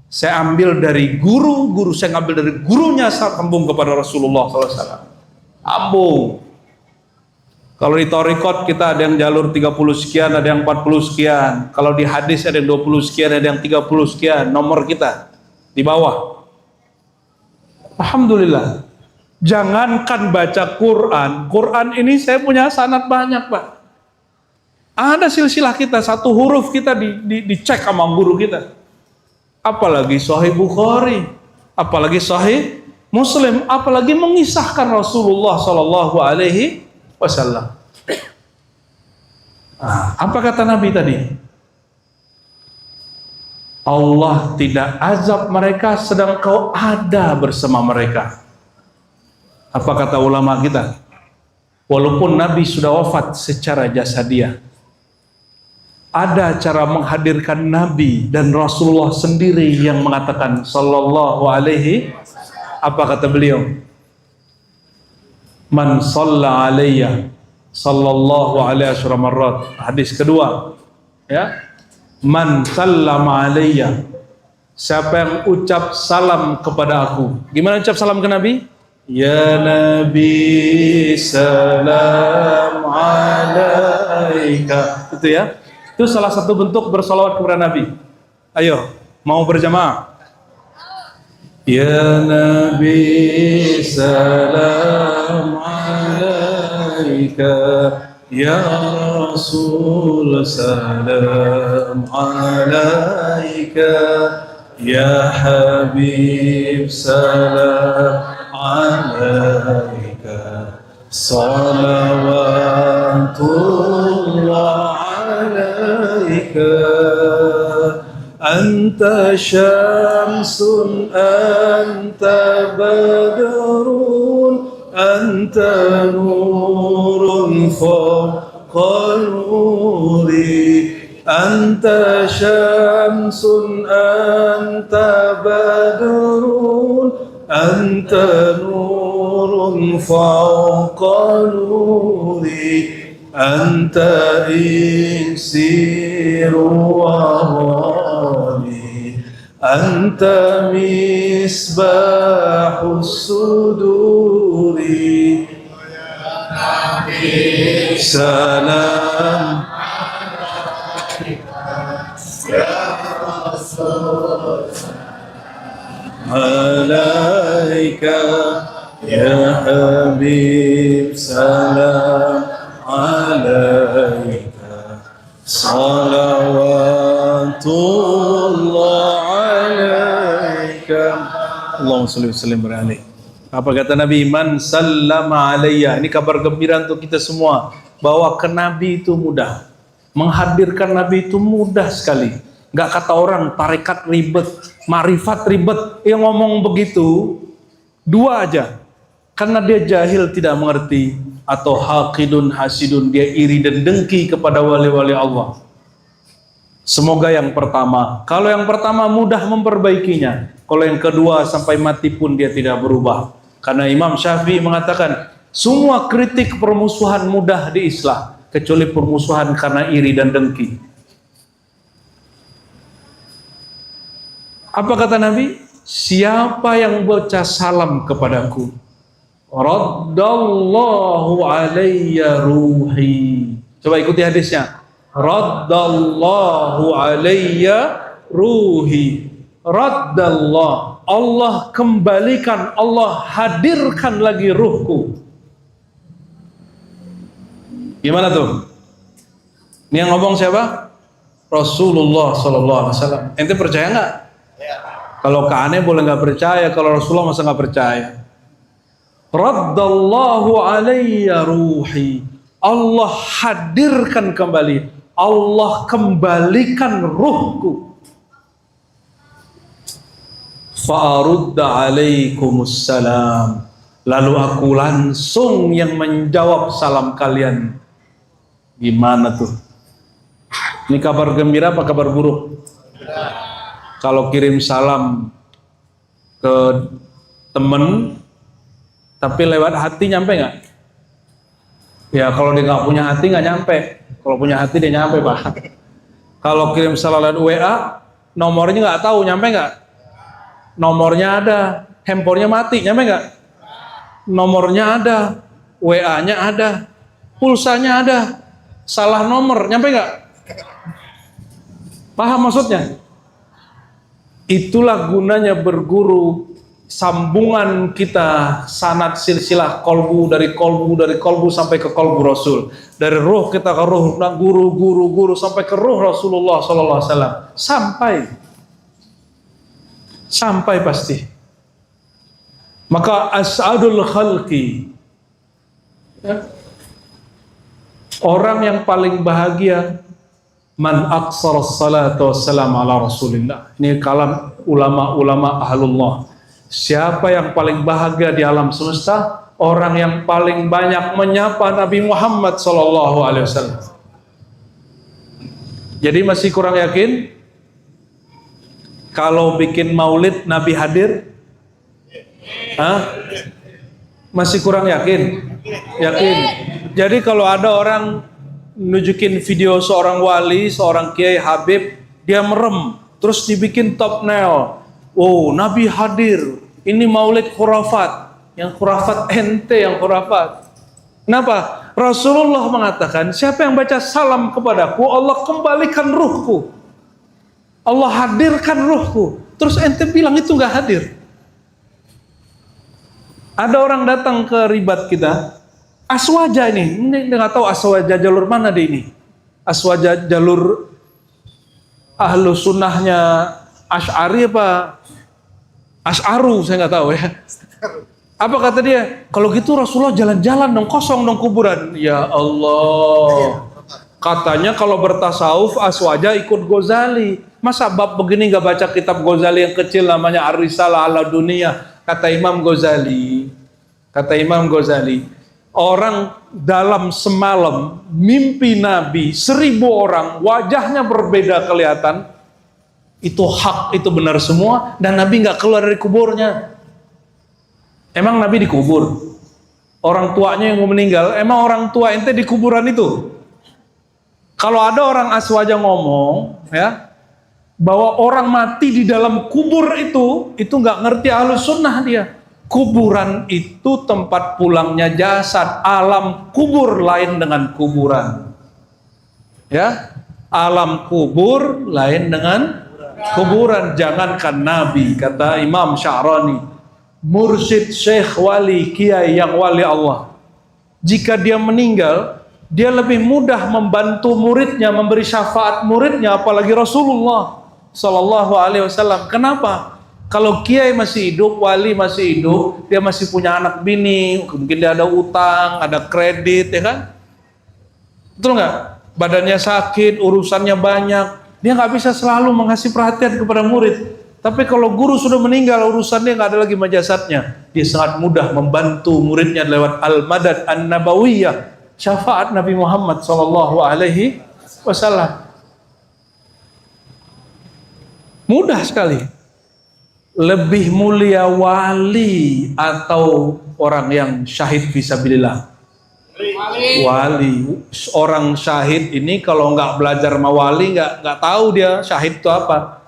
saya ambil dari guru saya ngambil dari gurunya, saya sambung kepada Rasulullah SAW. Ambung. Kalau di Thariqat kita ada yang jalur 30 sekian, ada yang 40 sekian. Kalau di hadis ada yang 20 sekian, ada yang 30 sekian. Nomor kita di bawah. Alhamdulillah. Jangankan baca Quran. Quran ini saya punya sanad banyak, Pak. Ada silsilah kita, satu huruf kita dicek sama guru kita. Apalagi Sahih Bukhari, apalagi Sahih Muslim, apalagi mengisahkan Rasulullah Sallallahu Alaihi Wasallam. Apa kata Nabi tadi? Allah tidak azab mereka sedang kau ada bersama mereka. Apa kata ulama kita? Walaupun Nabi sudah wafat secara jasadiah, ada cara menghadirkan Nabi dan Rasulullah sendiri yang mengatakan sallallahu alaihi, apa kata beliau? Man shalla alayya sallallahu alaihi wasallam. Hadis kedua, ya. Man sallama alayya, siapa yang ucap salam kepada aku. Gimana ucap salam ke Nabi? Ya Nabi salam alaika. Itu ya. Itu salah satu bentuk bersolawat kepada Nabi. Ayo, mau berjamaah? Ya Nabi salam alaika. Ya Rasul salam alaika. Ya Habib salam alaika. Salawatullah alaika. Anta syamsun, anta badrun, anta nurun fawqa nuri. Anta syamsun, anta badrun, anta nurun fawqa nuri. Anta insiru warani, anta misbahus suduri. Nabi salam alaika. Ya Habib salam alaika. Salawatullah alaika. Allahumma sholli wa sallim alaihi. Apa kata Nabi? Man sallama alayya. Ini kabar gembira untuk kita semua, bahwa ke Nabi itu mudah, menghadirkan Nabi itu mudah sekali. Nggak kata orang tarekat ribet, marifat ribet. Yang ngomong begitu dua aja, karena dia jahil, tidak mengerti, atau haqidun hasidun, dia iri dan dengki kepada wali-wali Allah. Semoga yang pertama. Kalau yang pertama mudah memperbaikinya, kalau yang kedua sampai mati pun dia tidak berubah. Karena Imam Syafi'i mengatakan semua kritik permusuhan mudah diislah, kecuali permusuhan karena iri dan dengki. Apa kata Nabi? Siapa yang baca salam kepadaku, raddallahu alayya ruhi. Coba ikuti hadisnya. Raddallahu alayya ruhi. Raddallah, Allah kembalikan, Allah hadirkan lagi ruhku. Gimana tuh? Ini yang ngomong siapa? Rasulullah SAW. Ente percaya nggak? Kalau ke aneh boleh nggak percaya, kalau Rasulullah masa nggak percaya? Raddallahu alayya ruhi. Allah hadirkan kembali, Allah kembalikan ruhku. Fa'arudda alaikumussalam. Lalu aku langsung yang menjawab salam kalian. Gimana tuh? Ini kabar gembira apa kabar buruk? Kalau kirim salam ke temen tapi lewat hati, nyampe nggak? Ya kalau dia nggak punya hati nggak nyampe. Kalau punya hati dia nyampe, Pak. Kalau kirim salam lewat WA, nomornya nggak tahu, nyampe nggak? Nomornya ada, handphonenya mati, nyampe nggak? Nomornya ada, WA-nya ada, pulsanya ada, salah nomor, nyampe nggak? Paham maksudnya? Itulah gunanya berguru, sambungan kita, sanad silsilah kolbu dari kolbu sampai ke kolbu Rasul. Dari ruh kita ke ruh, guru sampai ke ruh Rasulullah SAW. Sampai pasti. Maka as'adul khalqi, ya, orang yang paling bahagia, man aqsara salatu wassalam ala Rasulillah. Ini kalam ulama-ulama ahlullah. Siapa yang paling bahagia di alam semesta? Orang yang paling banyak menyapa Nabi Muhammad SAW. Jadi masih kurang yakin? Kalau bikin maulid Nabi hadir? Hah? Masih kurang yakin? Yakin. Jadi kalau ada orang nunjukin video seorang wali, seorang kiai habib, dia merem, terus dibikin thumbnail, oh Nabi hadir, ini maulid khurafat, Yang khurafat ente yang khurafat. Kenapa? Rasulullah mengatakan, siapa yang baca salam kepadaku, Allah kembalikan ruhku. Allah hadirkan ruhku. Terus ente bilang itu nggak hadir. Ada orang datang ke ribat kita, Aswaja ini nggak tahu Aswaja jalur mana deh ini. Aswaja jalur ahlu sunnahnya Asy'ari apa Asy'aru, saya nggak tahu ya. Apa kata dia? Kalau gitu Rasulullah jalan-jalan dong, kosong dong kuburan. Ya Allah. Katanya kalau bertasawuf Aswaja ikut Ghazali. Masa bab begini nggak baca kitab Ghazali yang kecil namanya Ar-Risalah ala Dunia? Kata Imam Ghazali. Kata Imam Ghazali, orang dalam semalam mimpi Nabi 1000 orang, wajahnya berbeda kelihatan. Itu hak, itu benar semua, dan Nabi nggak keluar dari kuburnya. Emang Nabi dikubur? Orang tuanya yang mau meninggal, emang orang tua ente di kuburan itu? Kalau ada orang Aswaja ngomong, ya, bahwa orang mati di dalam kubur itu nggak ngerti Ahlus Sunnah dia. Kuburan itu tempat pulangnya jasad. Alam kubur lain dengan kuburan. Ya, alam kubur lain dengan kuburan. Jangankan Nabi, kata Imam Sya'rani, mursyid, syekh, wali, kiai yang wali Allah, jika dia meninggal, dia lebih mudah membantu muridnya, memberi syafaat muridnya, apalagi Rasulullah Sallallahu Alaihi Wasallam. Kenapa? Kalau kiai masih hidup, wali masih hidup, dia masih punya anak bini, mungkin dia ada utang, ada kredit, ya kan? Betul nggak? Badannya sakit, urusannya banyak, dia nggak bisa selalu mengasih perhatian kepada murid. Tapi kalau guru sudah meninggal, urusannya nggak ada lagi sama jasadnya, dia sangat mudah membantu muridnya lewat al-madad an-nabawiyah, syafaat Nabi Muhammad Sallallahu Alaihi Wasallam. Mudah sekali. Lebih mulia wali atau orang yang syahid fisabilillah? Wali. Orang syahid ini kalau nggak belajar sama wali nggak tahu dia syahid itu apa.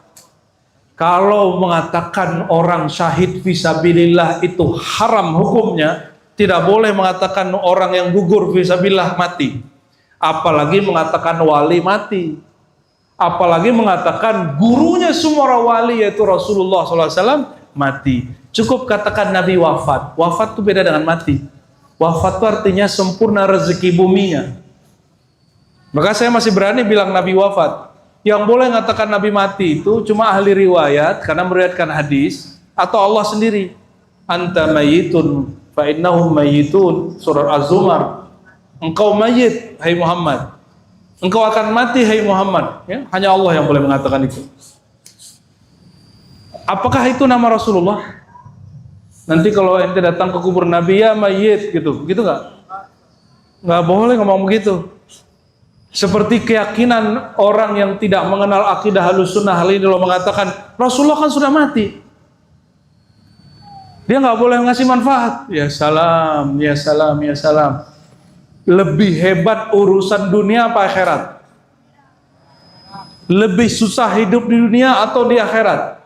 Kalau mengatakan orang syahid fisabilillah itu haram hukumnya, tidak boleh mengatakan orang yang gugur fisabilillah mati. Apalagi mengatakan wali mati. Apalagi mengatakan gurunya semua orang wali yaitu Rasulullah SAW mati. Cukup katakan Nabi wafat. Wafat itu beda dengan mati. Wafat itu artinya sempurna rezeki buminya. Maka saya masih berani bilang Nabi wafat. Yang boleh mengatakan Nabi mati itu cuma ahli riwayat karena meriwayatkan hadis, atau Allah sendiri. Anta mayitun fa innahum mayitun, surah Az-Zumar. Engkau mayit, hai Muhammad. Engkau akan mati, hai Muhammad. Ya, hanya Allah yang boleh mengatakan itu. Apakah itu nama Rasulullah? Nanti kalau ente datang ke kubur Nabi, ya mayit gitu, gitu nggak? Nggak boleh ngomong begitu. Seperti keyakinan orang yang tidak mengenal akidah Ahlus Sunnah hal ini, lo mengatakan Rasulullah kan sudah mati, dia nggak boleh ngasih manfaat. Ya salam, ya salam, ya salam. Lebih hebat urusan dunia apa akhirat? Lebih susah hidup di dunia atau di akhirat?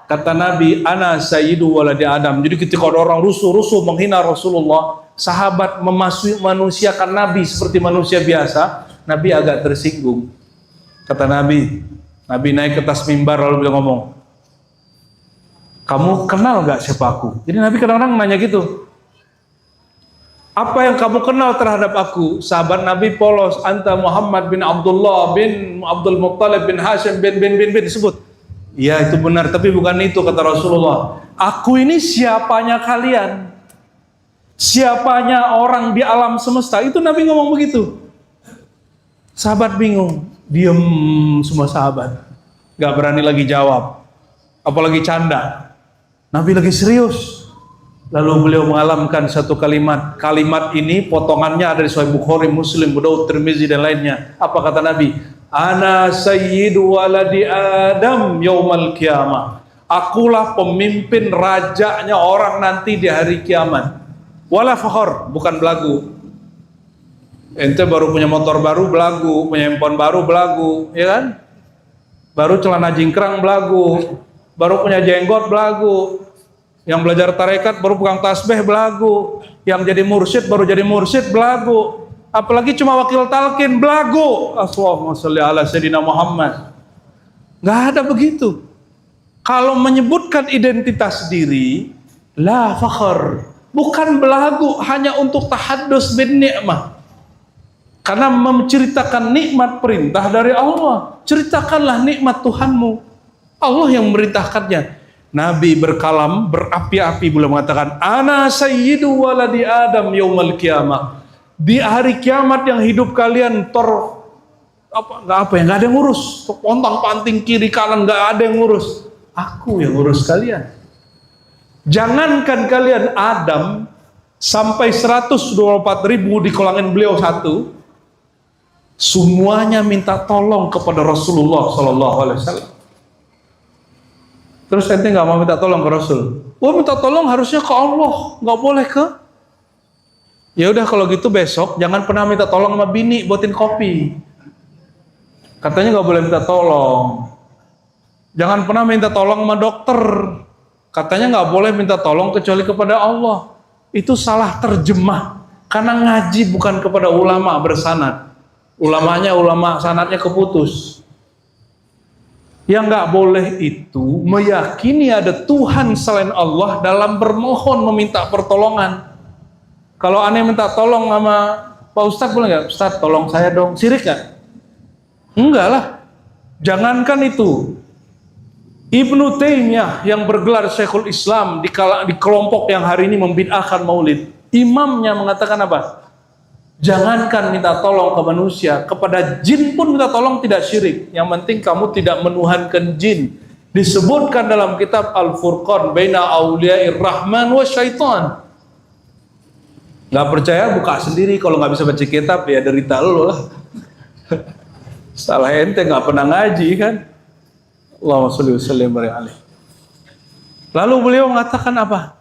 Kata Nabi, ana sayyidu waladi Adam. Jadi ketika orang rusuh-rusuh menghina Rasulullah, sahabat memanusiakan Nabi seperti manusia biasa, Nabi agak tersinggung. Kata Nabi naik ke atas mimbar lalu beliau ngomong, kamu kenal gak siapa aku? Jadi Nabi kadang-kadang nanya gitu, apa yang kamu kenal terhadap aku? Sahabat Nabi polos, anta Muhammad bin Abdullah bin Abdul Muttalib bin Hashim bin disebut. Iya itu benar, tapi bukan itu kata Rasulullah. Aku ini siapanya kalian? Siapanya orang di alam semesta? Itu Nabi ngomong begitu. Sahabat bingung, diem semua sahabat, gak berani lagi jawab, apalagi canda. Nabi lagi serius. Lalu beliau mengalamkan satu kalimat. Kalimat ini potongannya ada di Sahih Bukhari, Muslim, Abu Daud, Tirmizi dan lainnya. Apa kata Nabi? Ana sayyidu waladi Adam yaumal qiyamah. Akulah pemimpin rajanya orang nanti di hari kiamat. Wala fakhor, bukan belagu. Ente baru punya motor baru belagu, punya handphone baru belagu, ya kan? Baru celana jingkrang belagu, baru punya jenggot belagu. Yang belajar tarekat baru pegang tasbih belagu. Yang jadi mursyid baru jadi mursyid belagu. Apalagi cuma wakil talqin belagu. Allahumma sholli ala sayyidina Muhammad. Nggak ada begitu. Kalau menyebutkan identitas diri, la fakhr, bukan belagu hanya untuk tahaddus bin ni'mah. Karena menceritakan nikmat perintah dari Allah. Ceritakanlah nikmat Tuhanmu. Allah yang memerintahkannya. Nabi berkalam, berapi-api boleh mengatakan, ana sayyidu waladi Adam yaumal qiyamah. Di hari kiamat yang hidup kalian nggak ada yang ngurus. Pontang panting kiri kanan nggak ada yang ngurus. Aku yang ngurus kalian. Jangankan kalian Adam sampai 124.000 di kolangin beliau satu. Semuanya minta tolong kepada Rasulullah Sallallahu Alaihi Wasallam. Terus ente nggak mau minta tolong ke Rasul? Wah, minta tolong harusnya ke Allah, nggak boleh ke. Ya udah kalau gitu besok jangan pernah minta tolong sama bini buatin kopi. Katanya nggak boleh minta tolong. Jangan pernah minta tolong sama dokter. Katanya nggak boleh minta tolong kecuali kepada Allah. Itu salah terjemah. Karena ngaji bukan kepada ulama bersanad. Ulamanya ulama sanadnya keputus. Yang nggak boleh itu meyakini ada Tuhan selain Allah dalam bermohon meminta pertolongan. Kalau aneh minta tolong sama Pak Ustadz boleh nggak? Ustadz tolong saya dong. Sirik nggak? Enggak lah. Jangankan itu. Ibnu Taimiyah yang bergelar Syekhul Islam di kelompok yang hari ini membid'ahkan maulid. Imamnya mengatakan apa? Jangankan minta tolong ke manusia, kepada jin pun minta tolong tidak syirik. Yang penting kamu tidak menuhankan jin. Disebutkan dalam kitab Al-Furqan baina auliya'ir rahman wa syaitan. Gak percaya buka sendiri, kalau gak bisa baca kitab ya derita lu lah. Salah ente gak pernah ngaji kan. Allahumma sholli wa sallim alaihi. Lalu beliau mengatakan apa?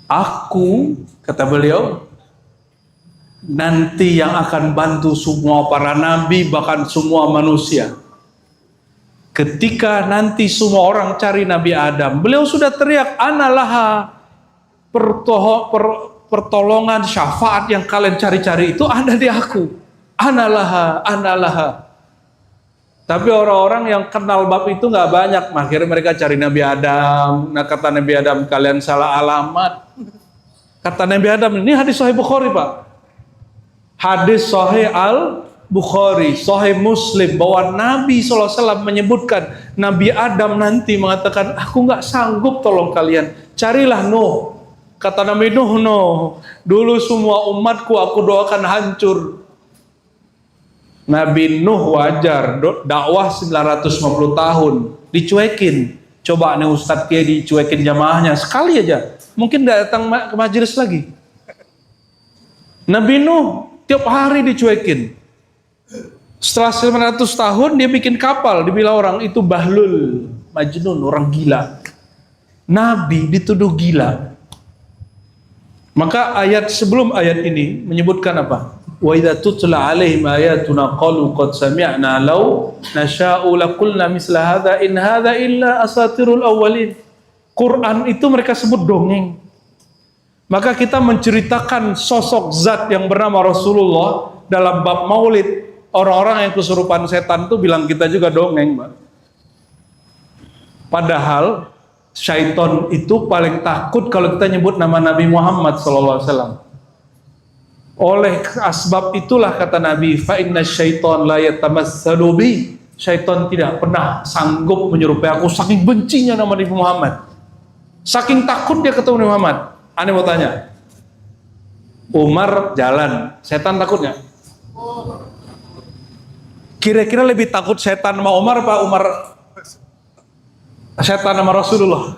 Aku, kata beliau, nanti yang akan bantu semua para nabi, bahkan semua manusia. Ketika nanti semua orang cari Nabi Adam, beliau sudah teriak, analaha, pertolongan, syafaat yang kalian cari-cari itu ada di aku. Analaha, analaha. Tapi orang-orang yang kenal bab itu nggak banyak. Akhirnya mereka cari Nabi Adam. Nah kata Nabi Adam, kalian salah alamat. Kata Nabi Adam, ini hadis Sahih Bukhari Pak. Hadis Sahih Al-Bukhari, Sahih Muslim, bahwa Nabi SAW menyebutkan Nabi Adam nanti mengatakan, aku nggak sanggup tolong kalian, carilah Nuh. Kata Nabi Nuh, dulu semua umatku aku doakan hancur. Nabi Nuh wajar, dakwah 950 tahun, dicuekin. Coba nih Ustadz Kiai dicuekin jamaahnya, sekali aja, mungkin datang ke majelis lagi. Nabi Nuh tiap hari dicuekin. Setelah 900 tahun dia bikin kapal, dibilang orang itu bahlul, majnun, orang gila. Nabi dituduh gila. Maka ayat sebelum ayat ini menyebutkan apa? Wa idza tutla alaihim ayatuna qalu qad sami'na law nasha'u laqulna misla hadza in hadza illa asatirul awwalin. Quran itu mereka sebut dongeng. Maka kita menceritakan sosok zat yang bernama Rasulullah dalam bab maulid. Orang-orang yang kesurupan setan itu bilang kita juga dongeng, Mbak. Padahal syaitan itu paling takut kalau kita nyebut nama Nabi Muhammad SAW. Oleh asbab itulah kata Nabi, fa inna syaitan la yatamassalu bi. Syaitan tidak pernah sanggup menyerupai aku, saking bencinya nama Nabi Muhammad. Saking takut dia ketemu Nabi Muhammad. Aneh mau tanya, Umar jalan, setan takut nggak? Kira-kira lebih takut setan sama Umar apa Umar setan sama Rasulullah?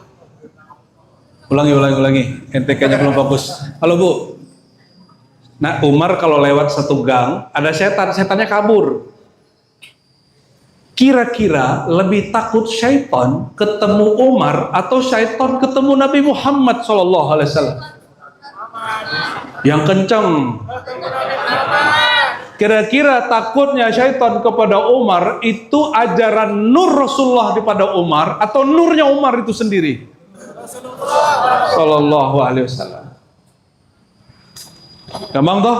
Ulangi. Ente kayaknya belum fokus. Halo Bu. Nah Umar kalau lewat satu gang, ada setannya kabur. Kira-kira lebih takut syaitan ketemu Umar atau syaitan ketemu Nabi Muhammad SAW? Yang kencang. Kira-kira takutnya syaitan kepada Umar itu ajaran nur Rasulullah kepada Umar atau nurnya Umar itu sendiri? Sallallahu alaihi wasallam. Gampang toh?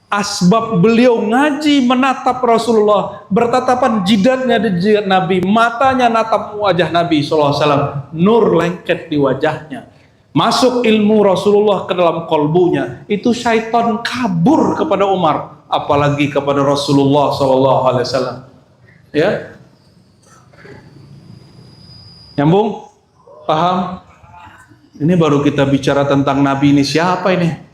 Asbab beliau ngaji menatap Rasulullah, bertatapan jidatnya di jidat Nabi, matanya natap wajah Nabi sallallahu alaihi wasallam, nur lengket di wajahnya. Masuk ilmu Rasulullah ke dalam kolbunya, itu syaitan kabur kepada Umar, apalagi kepada Rasulullah sallallahu alaihi wasallam. Ya? Nyambung? Paham? Ini baru kita bicara tentang Nabi ini siapa ini?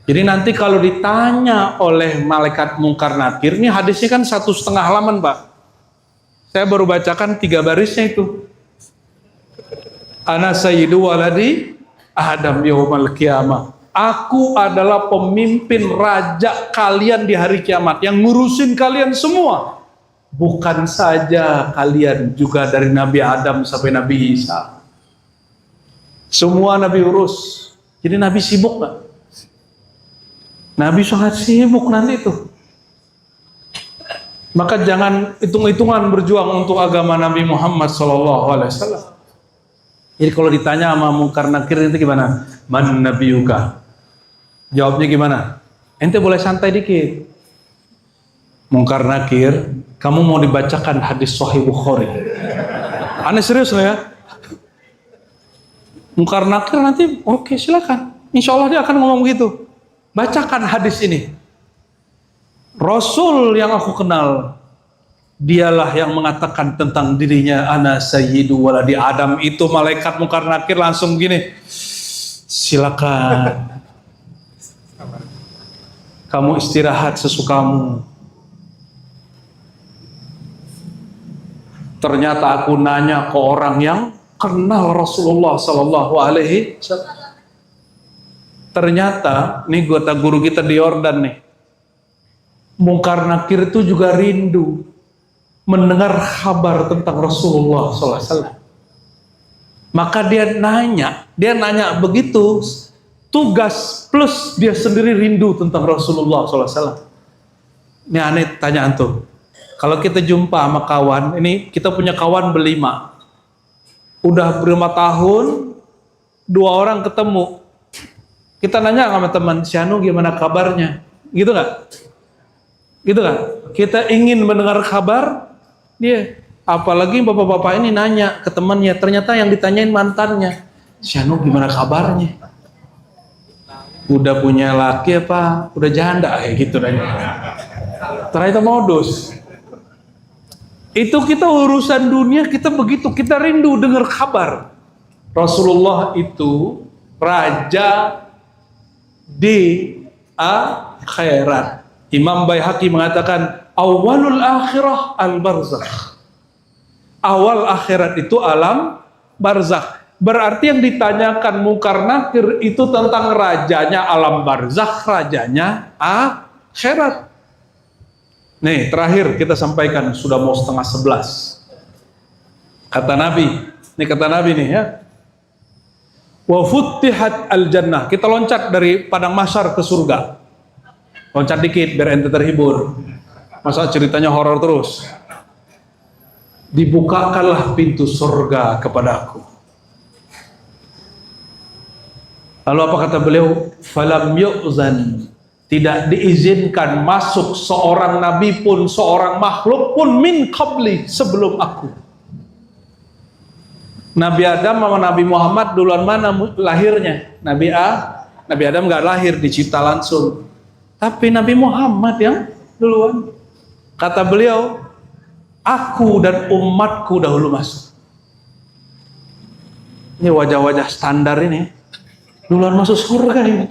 Jadi nanti kalau ditanya oleh malaikat mungkar nakir, ini hadisnya kan 1,5 halaman, Pak. Saya baru bacakan 3 barisnya itu. Ana sayyidu waladi Adam yaumal qiyamah. Aku adalah pemimpin raja kalian di hari kiamat, yang ngurusin kalian semua. Bukan saja kalian, juga dari Nabi Adam sampai Nabi Isa. Semua Nabi urus. Jadi Nabi sibuk nggak? Nabi sangat sibuk nanti itu. Maka jangan hitung-hitungan berjuang untuk agama Nabi Muhammad SAW. Jadi kalau ditanya sama mungkar nakir itu gimana? Man nabiyuka? Jawabnya gimana? Ente boleh santai dikit. Mungkar nakir, kamu mau dibacakan hadis Sahih Bukhari? Aneh serius loh ya. Mungkar nakir nanti oke, silakan. Insya Allah dia akan ngomong begitu. Bacakan hadis ini. Rasul yang aku kenal, dialah yang mengatakan tentang dirinya, ana sayyidu waladi Adam. Itu malaikat mungkar nakir langsung gini, silakan kamu istirahat sesukamu. Ternyata aku nanya ke orang yang kenal Rasulullah sallallahu alaihi wasallam. Ternyata, nih guru kita di Yordan nih, mungkar nakir itu juga rindu mendengar kabar tentang Rasulullah SAW. Maka dia nanya begitu, tugas plus dia sendiri rindu tentang Rasulullah SAW. Ini aneh tanya antum. Kalau kita jumpa sama kawan, ini kita punya kawan berlima, udah berlima tahun, 2 orang ketemu. Kita nanya sama teman, si Anu gimana kabarnya? Gitu nggak? Gitu nggak? Kita ingin mendengar kabar dia. Apalagi bapak-bapak ini nanya ke temannya, ternyata yang ditanyain mantannya. Si Anu gimana kabarnya? Udah punya laki apa? Udah janda kayak gitu nanya. Ternyata modus. Itu kita urusan dunia, kita begitu, kita rindu dengar kabar. Rasulullah itu raja di akhirat. Imam Baihaqi mengatakan awalul akhirah al-barzakh. Awal akhirat itu alam barzakh. Berarti yang ditanyakan mungkar nakir itu tentang rajanya alam barzakh, rajanya akhirat. Nih terakhir kita sampaikan, sudah mau 10:30. Kata Nabi, ini kata Nabi nih ya. Wa futtihat al-jannah. Kita loncat dari padang mahsyar ke surga. Loncat dikit biar ente terhibur. Masa ceritanya horor terus. Dibukakanlah pintu surga kepadaku. Lalu apa kata beliau? Falam yu'zan. Tidak diizinkan masuk seorang nabi pun, seorang makhluk pun min qabli, sebelum aku. Nabi Adam sama Nabi Muhammad duluan mana lahirnya? Nabi Adam nggak lahir, dicipta langsung. Tapi Nabi Muhammad yang duluan. Kata beliau, aku dan umatku dahulu masuk. Ini wajah-wajah standar ini, duluan masuk surga ini.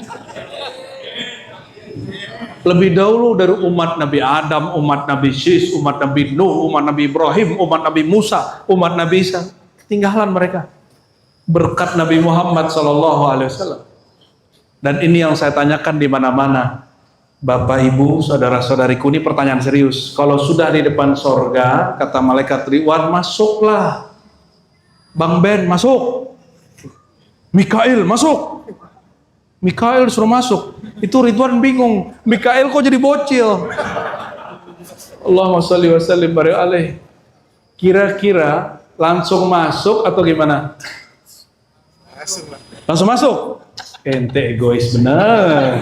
Lebih dahulu dari umat Nabi Adam, umat Nabi Syis, umat Nabi Nuh, umat Nabi Ibrahim, umat Nabi Musa, umat Nabi Isa. Tinggalan mereka berkat Nabi Muhammad SAW. Dan ini yang saya tanyakan di mana-mana, Bapak Ibu, saudara-saudariku, ini pertanyaan serius. Kalau sudah di depan sorga, kata malaikat Ridwan, masuklah. Bang Ben masuk, Mikail masuk. Mikail suruh masuk. Itu Ridwan bingung, Mikail kok jadi bocil. Allahumma sholli wa sallim barik alaih. Kira-kira langsung masuk atau gimana? Langsung masuk. Ente egois bener.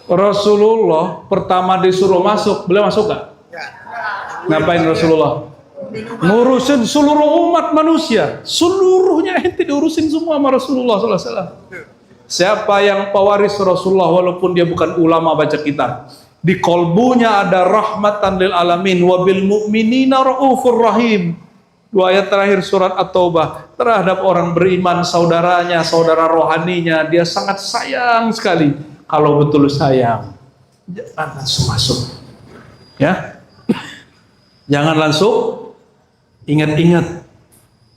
Rasulullah pertama disuruh masuk, beliau masuk gak? Ngapain Rasulullah? Ngurusin seluruh umat manusia. Seluruhnya ente diurusin semua sama Rasulullah SAW. Siapa yang pewaris Rasulullah walaupun dia bukan ulama baca kitab, di kolbunya ada rahmatan lil alamin wabil mu'minina raufur rahim. 2 ayat terakhir surat At-Taubah, terhadap orang beriman, saudaranya, saudara rohaninya, dia sangat sayang sekali. Kalau betul sayang, jangan langsung masuk, ya. Jangan langsung. Ingat-ingat,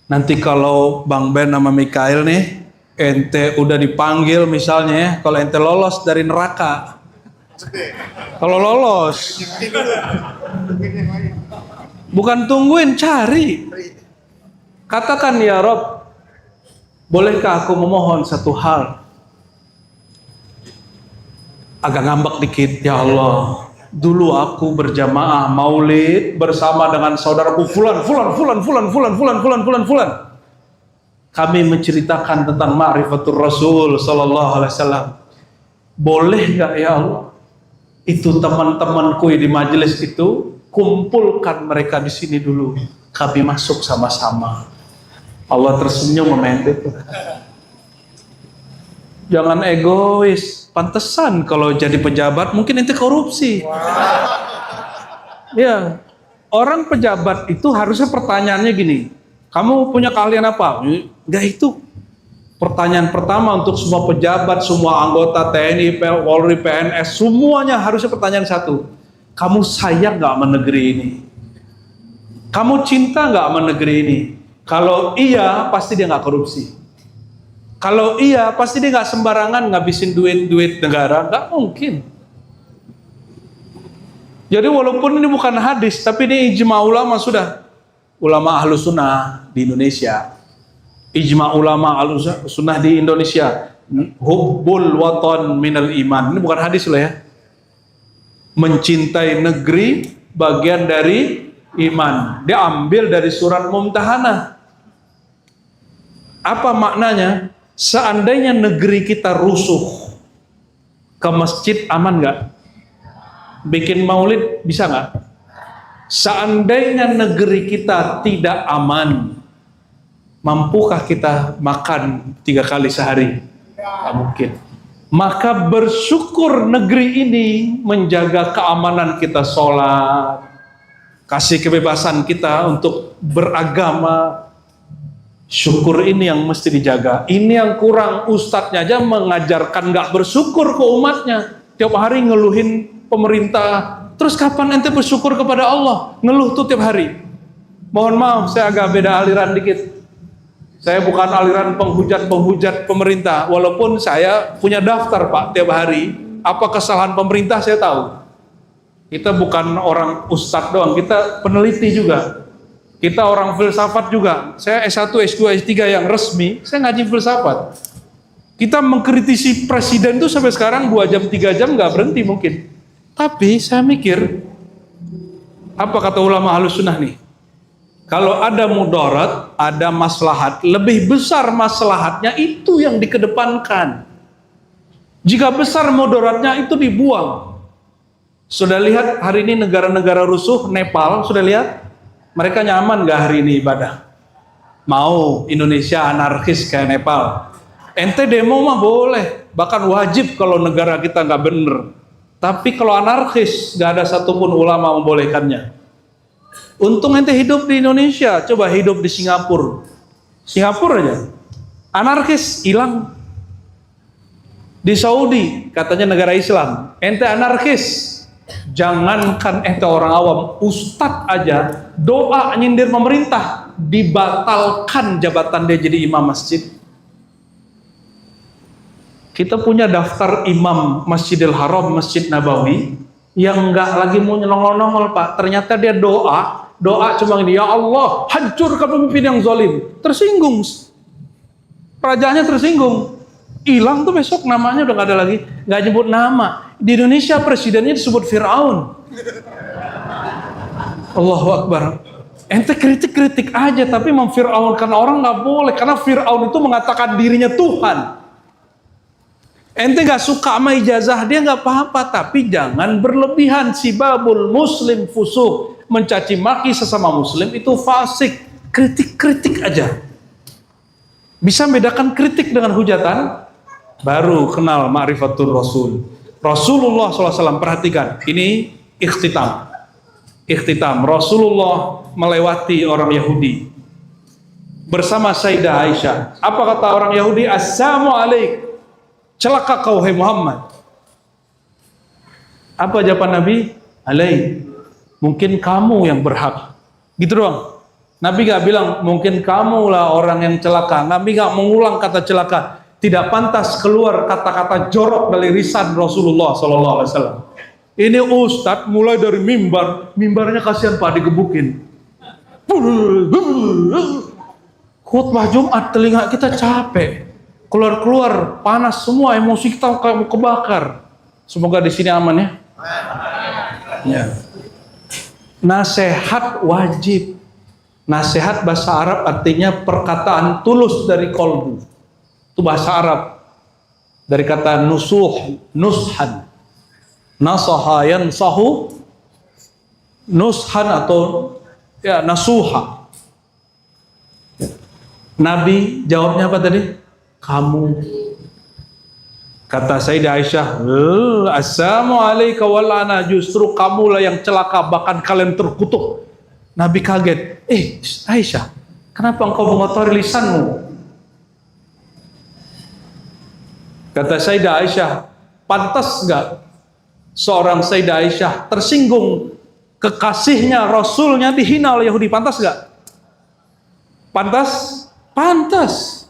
nanti kalau Bang Ben sama Mikael nih, ente udah dipanggil misalnya ya, kalau ente lolos dari neraka, kalau lolos, bukan tungguin, cari. Katakan, ya Rob, bolehkah aku memohon satu hal? Agak ngambek dikit, ya Allah. Dulu aku berjamaah maulid bersama dengan saudaraku fulan. Kami menceritakan tentang ma'rifatul Rasul sallallahu alaihi wasallam. Boleh enggak ya Allah? Itu teman-temanku di majelis itu, kumpulkan mereka di sini dulu. Kami masuk sama-sama. Allah tersenyum sama ente. Jangan egois. Pantesan kalau jadi pejabat mungkin ente korupsi. Ya, orang pejabat itu harusnya pertanyaannya gini. Kamu punya keahlian apa? Enggak, itu pertanyaan pertama untuk semua pejabat, semua anggota TNI, Polri, PNS, semuanya harusnya pertanyaan satu. Kamu sayang nggak sama negeri ini? Kamu cinta nggak sama negeri ini? Kalau iya, pasti dia nggak korupsi. Kalau iya, pasti dia nggak sembarangan ngabisin duit negara, nggak mungkin. Jadi walaupun ini bukan hadis, tapi ini ijma ulama sudah. Ulama Ahlus Sunnah di Indonesia, ijma ulama Ahlus Sunnah di Indonesia, hubbul watan minal iman. Ini bukan hadis loh ya. Mencintai negeri bagian dari iman. Dia ambil dari surat Mumtahanah. Apa maknanya? Seandainya negeri kita rusuh, ke masjid aman nggak? Bikin maulid bisa nggak? Seandainya negeri kita tidak aman, mampukah kita makan 3 kali sehari? Nggak mungkin. Maka bersyukur negeri ini menjaga keamanan kita sholat, kasih kebebasan kita untuk beragama. Syukur ini yang mesti dijaga. Ini yang kurang, ustadznya aja mengajarkan nggak bersyukur ke umatnya. Tiap hari ngeluhin pemerintah. Terus kapan ente bersyukur kepada Allah? Ngeluh tuh tiap hari. Mohon maaf, saya agak beda aliran dikit. Saya bukan aliran penghujat pemerintah. Walaupun saya punya daftar Pak tiap hari. Apa kesalahan pemerintah saya tahu. Kita bukan orang ustadz doang, kita peneliti juga. Kita orang filsafat juga. Saya S1, S2, S3 yang resmi, saya ngaji filsafat. Kita mengkritisi presiden itu sampai sekarang 2 jam, 3 jam nggak berhenti mungkin. Tapi saya mikir, apa kata ulama Ahlus Sunnah nih? Kalau ada mudarat, ada maslahat, lebih besar maslahatnya itu yang dikedepankan. Jika besar mudaratnya itu dibuang. Sudah lihat hari ini negara-negara rusuh, Nepal, sudah lihat? Mereka nyaman gak hari ini ibadah? Mau Indonesia anarkis kayak Nepal? Ente demo mah boleh, bahkan wajib kalau negara kita gak bener. Tapi kalau anarkis, gak ada satupun ulama membolehkannya. Untung ente hidup di Indonesia, coba hidup di Singapura. Singapura aja, anarkis hilang. Di Saudi, katanya negara Islam, ente anarkis. Jangankan ente orang awam, ustadz aja doa nyindir pemerintah, dibatalkan jabatan dia jadi imam masjid. Kita punya daftar imam Masjidil Haram, Masjid Nabawi yang nggak lagi mau nyelongol-nongol Pak. Ternyata dia doa cuma gini, ya Allah hancurkan pemimpin yang zalim. Tersinggung, rajanya tersinggung, hilang tuh besok namanya udah nggak ada lagi, nggak nyebut nama. Di Indonesia presidennya disebut Fir'aun. Allahu Akbar. Ente kritik-kritik aja, tapi memfir'aunkan orang nggak boleh, karena Fir'aun itu mengatakan dirinya Tuhan. Ente nggak suka sama ijazah dia nggak apa-apa, tapi jangan berlebihan. Sibabul muslim fusuq, mencaci maki sesama muslim itu fasik. Kritik-kritik aja. Bisa bedakan kritik dengan hujatan, baru kenal ma'rifatul rasul. Rasulullah SAW, perhatikan, ini ikhtitam. Ikhtitam, Rasulullah melewati orang Yahudi bersama Sayyidah Aisyah. Apa kata orang Yahudi? Assalamualaikum, celaka kau hai Muhammad. Apa jawaban Nabi? Alaik, mungkin kamu yang berhak. Gitu doang. Nabi gak bilang mungkin kamulah orang yang celaka. Nabi gak mengulang kata celaka. Tidak pantas keluar kata-kata jorok dari lisan Rasulullah SAW. Ini Ustadz mulai dari mimbarnya kasihan Pak digebukin. Khutbah Jumat telinga kita capek, keluar panas semua, emosi kita kayak kebakar. Semoga di sini aman ya. Ya. Nasihat wajib. Nasihat bahasa Arab artinya perkataan tulus dari kolbu. Itu bahasa Arab. Dari kata nusuh, nushan. Nasaha yansahu, nushan atau ya nasuha. Nabi jawabnya apa tadi? Kamu. Kata Sayyidah Aisyah, assalamualaikum walana, justru kamulah yang celaka, bahkan kalian terkutuk. Nabi kaget. Aisyah, kenapa engkau mengotori lisanmu? Kata Sayyidah Aisyah, pantas enggak seorang Sayyidah Aisyah tersinggung kekasihnya, Rasulnya dihina oleh Yahudi? Pantas enggak? Pantas? Pantas.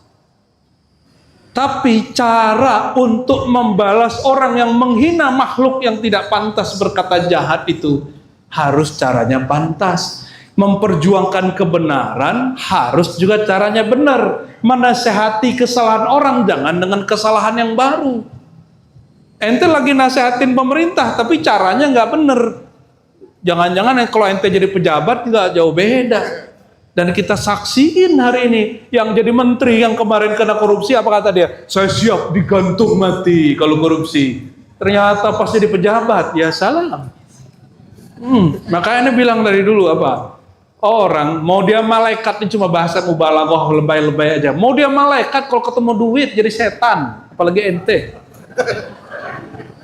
Tapi cara untuk membalas orang yang menghina makhluk yang tidak pantas berkata jahat itu harus caranya pantas. Memperjuangkan kebenaran harus juga caranya benar. Menasehati kesalahan orang jangan dengan kesalahan yang baru. Ente lagi nasehatin pemerintah tapi caranya nggak bener. Jangan-jangan kalau ente jadi pejabat nggak jauh beda. Dan kita saksiin hari ini yang jadi menteri yang kemarin kena korupsi, apa kata dia? Saya siap digantung mati kalau korupsi. Ternyata pas jadi pejabat, ya salam. Makanya bilang dari dulu apa? Orang mau dia malaikat ini cuma bahasa mubalaghah, lebay-lebay aja. Mau dia malaikat kalau ketemu duit jadi setan, apalagi ente.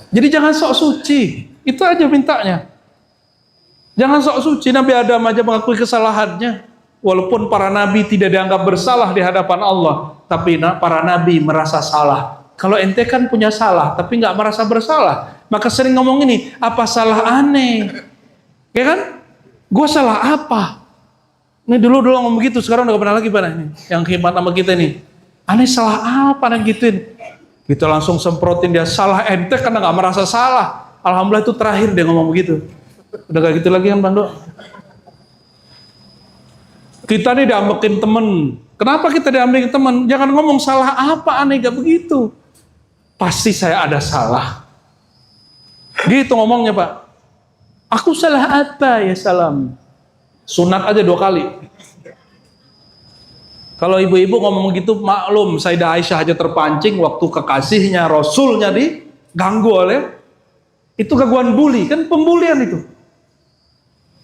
Jadi jangan sok suci, itu aja mintanya. Jangan sok suci. Nabi Adam aja mengakui kesalahannya. Walaupun para nabi tidak dianggap bersalah di hadapan Allah, tapi para nabi merasa salah. Kalau ente kan punya salah, tapi nggak merasa bersalah, maka sering ngomong ini, apa salah aneh? Ya kan? Gue salah apa? Ini dulu ngomong begitu, sekarang udah gak pernah lagi pada ini. Yang hebat sama kita nih, aneh salah apa? Aneh gituin. Kita langsung semprotin dia, salah ente karena nggak merasa salah. Alhamdulillah itu terakhir dia ngomong begitu. Udah gak gitu lagi kan Bando? Kita nih diambekin temen. Kenapa kita diambekin temen? Jangan ngomong salah apa, aneh gak begitu. Pasti saya ada salah. Gitu ngomongnya Pak. Aku salah apa ya salam? Sunat aja 2 kali. Kalau ibu-ibu ngomong gitu maklum, Sayyidah Aisyah aja terpancing waktu kekasihnya, Rasulnya diganggu oleh itu gangguan bully, kan pembulian itu.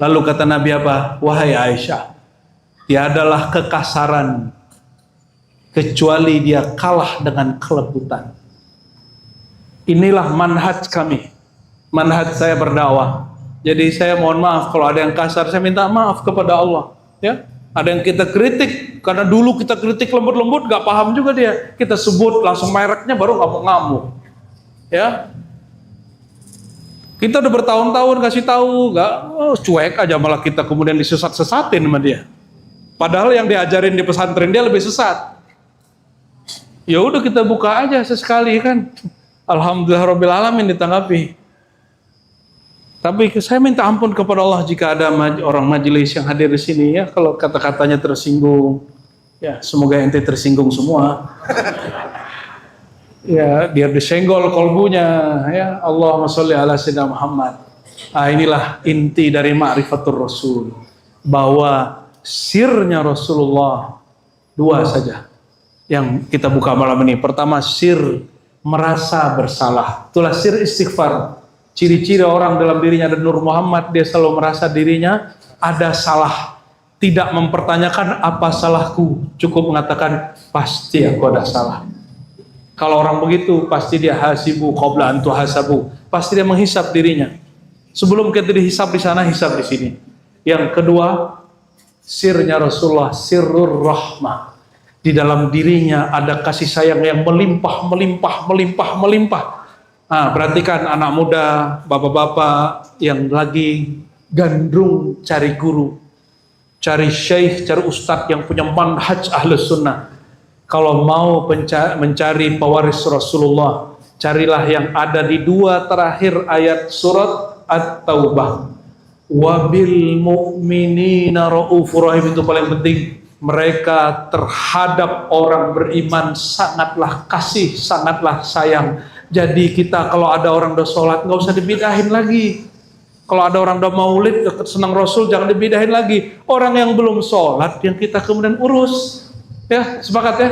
Lalu kata Nabi apa? Wahai Aisyah, tiadalah kekasaran kecuali dia kalah dengan kelembutan. Inilah manhaj kami, manhaj saya berdakwah. Jadi saya mohon maaf kalau ada yang kasar, saya minta maaf kepada Allah. Ya, ada yang kita kritik karena dulu kita kritik lembut-lembut, nggak paham juga dia. Kita sebut langsung mereknya baru ngamuk-ngamuk. Ya, kita udah bertahun-tahun kasih tahu, nggak, cuek aja malah kita kemudian disesat-sesatin sama dia. Padahal yang diajarin di pesantren dia lebih sesat. Ya udah kita buka aja sesekali kan. Alhamdulillah Rabbil Alamin ditanggapi. Tapi saya minta ampun kepada Allah jika ada orang majelis yang hadir di sini ya, kalau kata-katanya tersinggung. Ya, semoga ente tersinggung semua. Ya, biar disenggol kolbunya ya. Allahumma sholli ala sayyidina Muhammad. Inilah inti dari ma'rifatur Rasul, bahwa sirnya Rasulullah dua saja yang kita buka malam ini. Pertama, sir merasa bersalah. Itulah sir istighfar. Ciri-ciri orang dalam dirinya ada Nur Muhammad, dia selalu merasa dirinya ada salah. Tidak mempertanyakan apa salahku, cukup mengatakan pasti aku ada salah. Kalau orang begitu, pasti dia hasibu qabla an tuhasabu. Pasti dia menghisap dirinya. Sebelum kita dihisap di sana, hisap di sini. Yang kedua, sirnya Rasulullah, sirrur rahmah. Di dalam dirinya ada kasih sayang yang melimpah. Nah, perhatikan anak muda, bapak-bapak yang lagi gandrung cari guru, cari syekh, cari ustadz yang punya manhaj ahlus sunnah. Kalau mau mencari pewaris Rasulullah, carilah yang ada di dua terakhir ayat surat At-Taubah. Wabil mu'minina ra'ufur rahim, itu paling penting. Mereka terhadap orang beriman sangatlah kasih, sangatlah sayang. Jadi kita kalau ada orang udah sholat, nggak usah dibidahin lagi. Kalau ada orang udah maulid, deket senang Rasul, jangan dibidahin lagi. Orang yang belum sholat, yang kita kemudian urus. Ya, sepakat ya?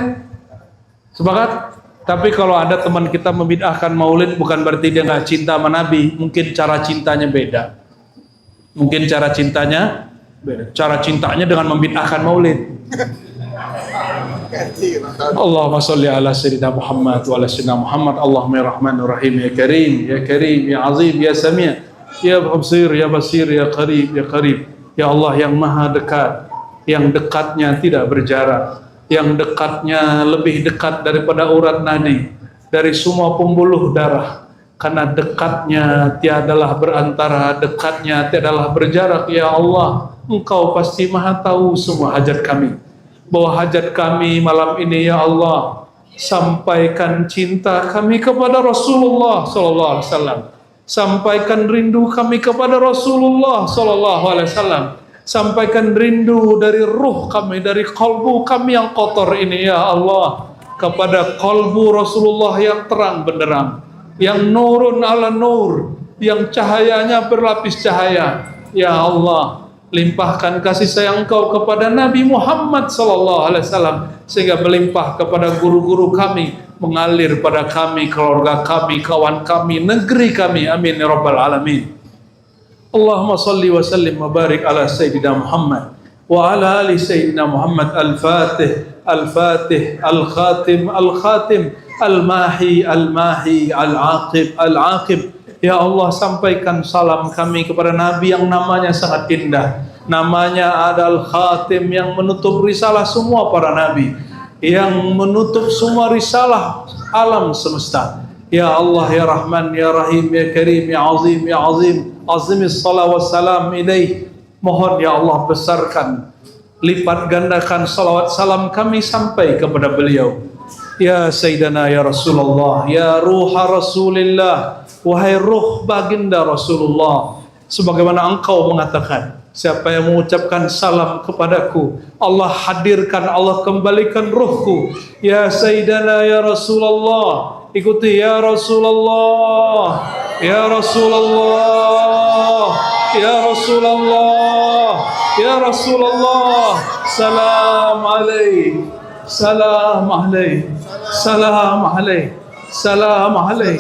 Sepakat? Tapi kalau ada teman kita membid'ahkan maulid, bukan berarti dia nggak cinta sama Nabi. Mungkin cara cintanya beda. Cara cintanya dengan membid'ahkan maulid. Allahumma sholli ala sayyidina Muhammad wa ala sayyidina Muhammad. Allahumma ya rahmanur rahim, ya karim, ya azim, ya sami', ya basir, ya basir, ya qarib, ya qarib. Ya Allah yang maha dekat, yang dekatnya tidak berjarak, yang dekatnya lebih dekat daripada urat nadi, dari semua pembuluh darah. Karena dekatnya tiadalah berantara, dekatnya tiadalah berjarak. Ya Allah, Engkau pasti maha tahu semua hajat kami. Bahwa hajat kami malam ini, ya Allah, sampaikan cinta kami kepada Rasulullah sallallahu alaihi wasallam. Sampaikan rindu kami kepada Rasulullah sallallahu alaihi wasallam. Sampaikan rindu dari ruh kami, dari kalbu kami yang kotor ini, ya Allah, kepada kalbu Rasulullah yang terang benderang, yang nurun ala nur, yang cahayanya berlapis cahaya. Ya Allah, limpahkan kasih sayang Engkau kepada Nabi Muhammad sallallahu alaihi wasallam, sehingga melimpah kepada guru-guru kami, mengalir pada kami, keluarga kami, kawan kami, negeri kami. Amin ya rabbal alamin. Allahumma salli wa sallim wa barik ala sayyidina Muhammad wa ala ali sayyidina Muhammad. Al-Fatih, Al-Fatih, Al-Khatim, Al-Khatim, Al-Mahi, Al-Mahi, Al-Aqib, Al-Aqib. Ya Allah, sampaikan salam kami kepada Nabi yang namanya sangat indah. Namanya adalah Khatim, yang menutup risalah semua para Nabi, yang menutup semua risalah alam semesta. Ya Allah, ya Rahman, ya Rahim, ya Karim, ya Azim, ya Azim, azimis salam wassalam ilaih. Mohon ya Allah, besarkan, lipat gandakan salawat salam kami sampai kepada beliau. Ya Sayyidina, ya Rasulullah, ya Ruha Rasulillah, wahai ruh baginda Rasulullah, sebagaimana Engkau mengatakan, siapa yang mengucapkan salam kepadaku, Allah hadirkan, Allah kembalikan ruhku. Ya Sayyidina, ya Rasulullah, ikuti ya Rasulullah, ya Rasulullah, ya Rasulullah, ya Rasulullah. Salam alaih, salam alaih, salam alaih, salam alaih.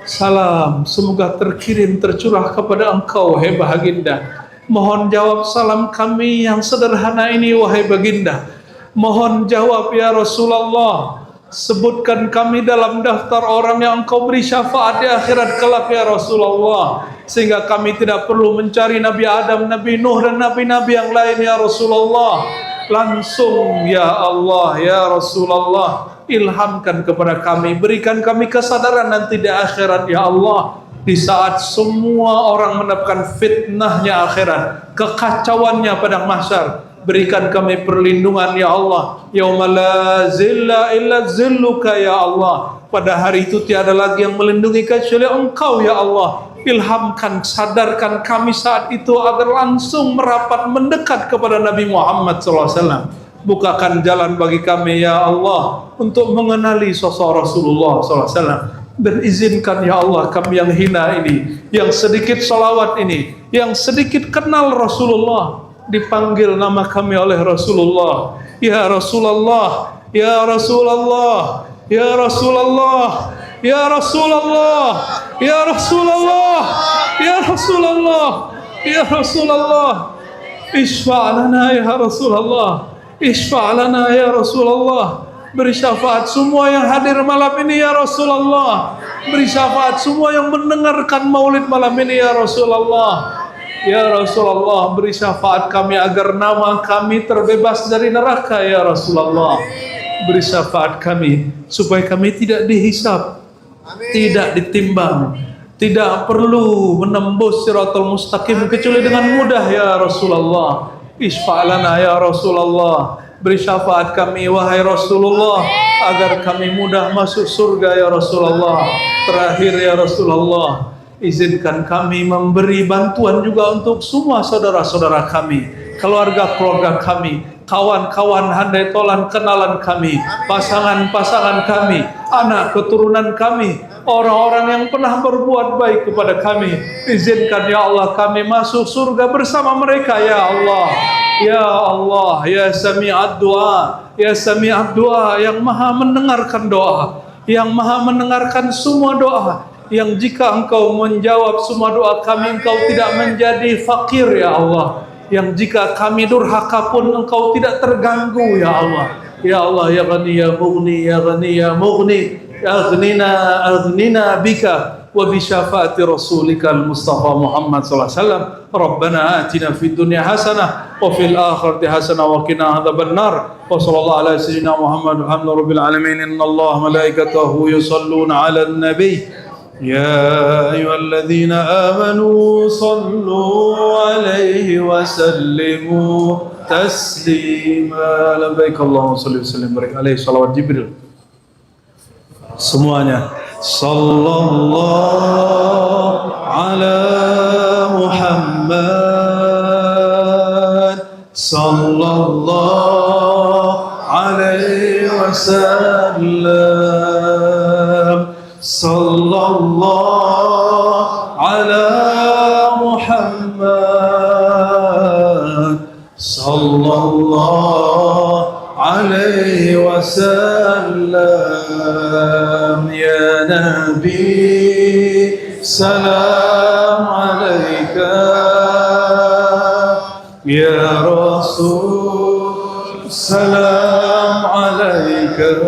Salam semoga terkirim, tercurah kepada Engkau, wahai baginda. Mohon jawab salam kami yang sederhana ini, wahai baginda. Mohon jawab ya Rasulullah. Sebutkan kami dalam daftar orang yang Engkau beri syafaat di akhirat kelak ya Rasulullah, sehingga kami tidak perlu mencari Nabi Adam, Nabi Nuh, dan nabi-nabi yang lain ya Rasulullah. Langsung ya Allah, ya Rasulullah, ilhamkan kepada kami, berikan kami kesadaran nanti di akhirat ya Allah, di saat semua orang mendapatkan fitnahnya akhirat, kekacauannya padang mahsyar. Berikan kami perlindungan ya Allah, yauma la zilla illa zilluka ya Allah. Pada hari itu tiada lagi yang melindungi kecuali Engkau ya Allah. Ilhamkan, sadarkan kami saat itu agar langsung merapat mendekat kepada Nabi Muhammad SAW. Bukakan jalan bagi kami ya Allah untuk mengenali sosok Rasulullah SAW. Dan izinkan ya Allah kami yang hina ini, yang sedikit salawat ini, yang sedikit kenal Rasulullah, dipanggil nama kami oleh Rasulullah. Ya Rasulullah, ya Rasulullah, ya Rasulullah, ya Rasulullah, ya Rasulullah, ya Rasulullah, ya Rasulullah. Isfa' lana ya Rasulullah, isfa' lana ya Rasulullah. Beri syafaat semua yang hadir malam ini ya Rasulullah. Beri syafaat semua yang mendengarkan maulid malam ini ya Rasulullah. Ya Rasulullah, beri syafaat kami agar nama kami terbebas dari neraka ya Rasulullah. Beri syafaat kami supaya kami tidak dihisab, tidak ditimbang, tidak perlu menembus Siratal Mustaqim kecuali dengan mudah ya Rasulullah. Isfa'lana ya Rasulullah. Beri syafaat kami wahai Rasulullah agar kami mudah masuk surga ya Rasulullah. Terakhir ya Rasulullah, izinkan kami memberi bantuan juga untuk semua saudara-saudara kami, keluarga-keluarga kami, kawan-kawan handai tolan kenalan kami, pasangan-pasangan kami, anak keturunan kami, orang-orang yang pernah berbuat baik kepada kami. Izinkan ya Allah kami masuk surga bersama mereka ya Allah. Ya Allah, ya Sami'ad Du'a, ya Sami'ad Du'a, yang maha mendengarkan doa, yang maha mendengarkan semua doa, yang jika engkau menjawab semua doa kami, engkau tidak menjadi fakir ya Allah, yang jika kami durhaka pun engkau tidak terganggu ya Allah. Ya Allah, ya Ghani, ya Mughni, ya Ghani, ya Mughni, aghnina bika wa bi syafaati rasulika al-Mustafa Muhammad sallallahu alaihi wasallam. Rabbana atina fid dunya hasanah wa fil akhirati hasanah wa qina adzabannar. Wa sallallahu ala sayyidina Muhammad alhamdulillahirabbil alamin. Innallaha malaikatahu yusalluna 'alan nabiy. Ya ayyuhalladzina amanu sallu 'alaihi wa sallimu taslima. Labbaik Allahumma shalli wa sallim barik alaihi salawat Jibril. Semuanya sallallahu ala Muhammad sallallahu alaihi wasallam sallallahu ala Muhammad sallallahu alaihi wasallam. Ya Nabi salam alaika, ya Rasul salam alaika,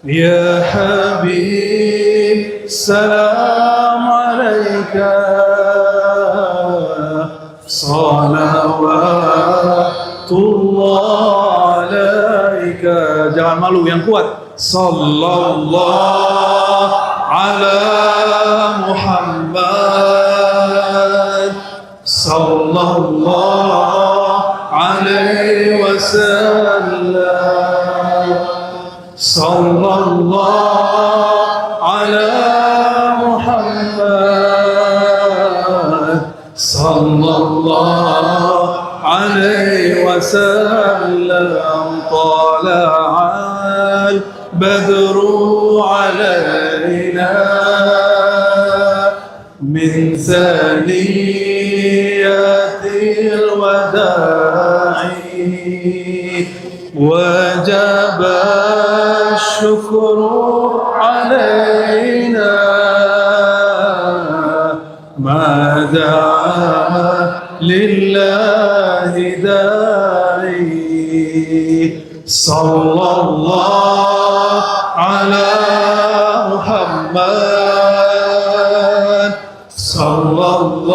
ya Habib salam alaika, salawatullah alaika. Jangan malu, yang kuat. Sallallahu ala Muhammad sallallahu alaihi wasallam sallallahu ala Muhammad sallallahu alaihi wasallam. Tala'al badru alaina min thaniyatil wada'i wajaba syukru alaina ma da'a lillahi da'i. Sallallahu ala Muhammad sallallahu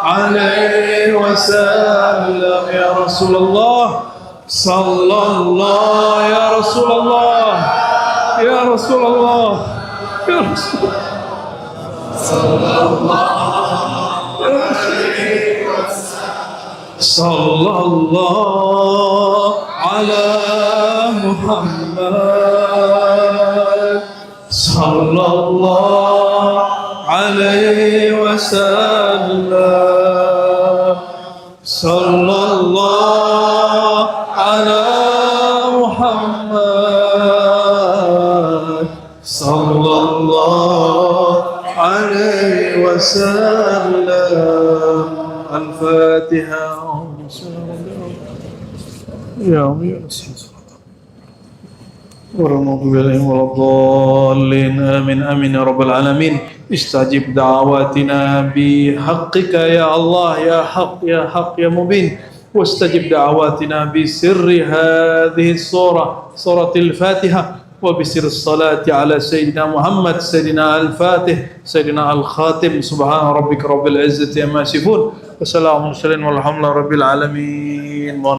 alaihi wasallam. Ya Rasulullah sallallahu, ya Rasulullah, ya Rasulullah, ya Rasulullah sallallahu alaihi wasallam sallallahu ala Muhammad sallallahu alaihi wasallam sallallahu ala Muhammad sallallahu alaihi wasallam. الفاتحة. يا والمغضوب عليهم ولا الضالين آمين آمين يا رب العالمين. استجب دعواتنا بحقك يا الله يا حق يا حق يا مبين. واستجب دعواتنا بسر هذه سورة الفاتحة وبسر الصلاة على سيدنا محمد سيدنا الفاتح سيدنا الخاتم. سبحان ربك رب العزة عما يصفون وسلام على المرسلين والحمد لله رب العالمين.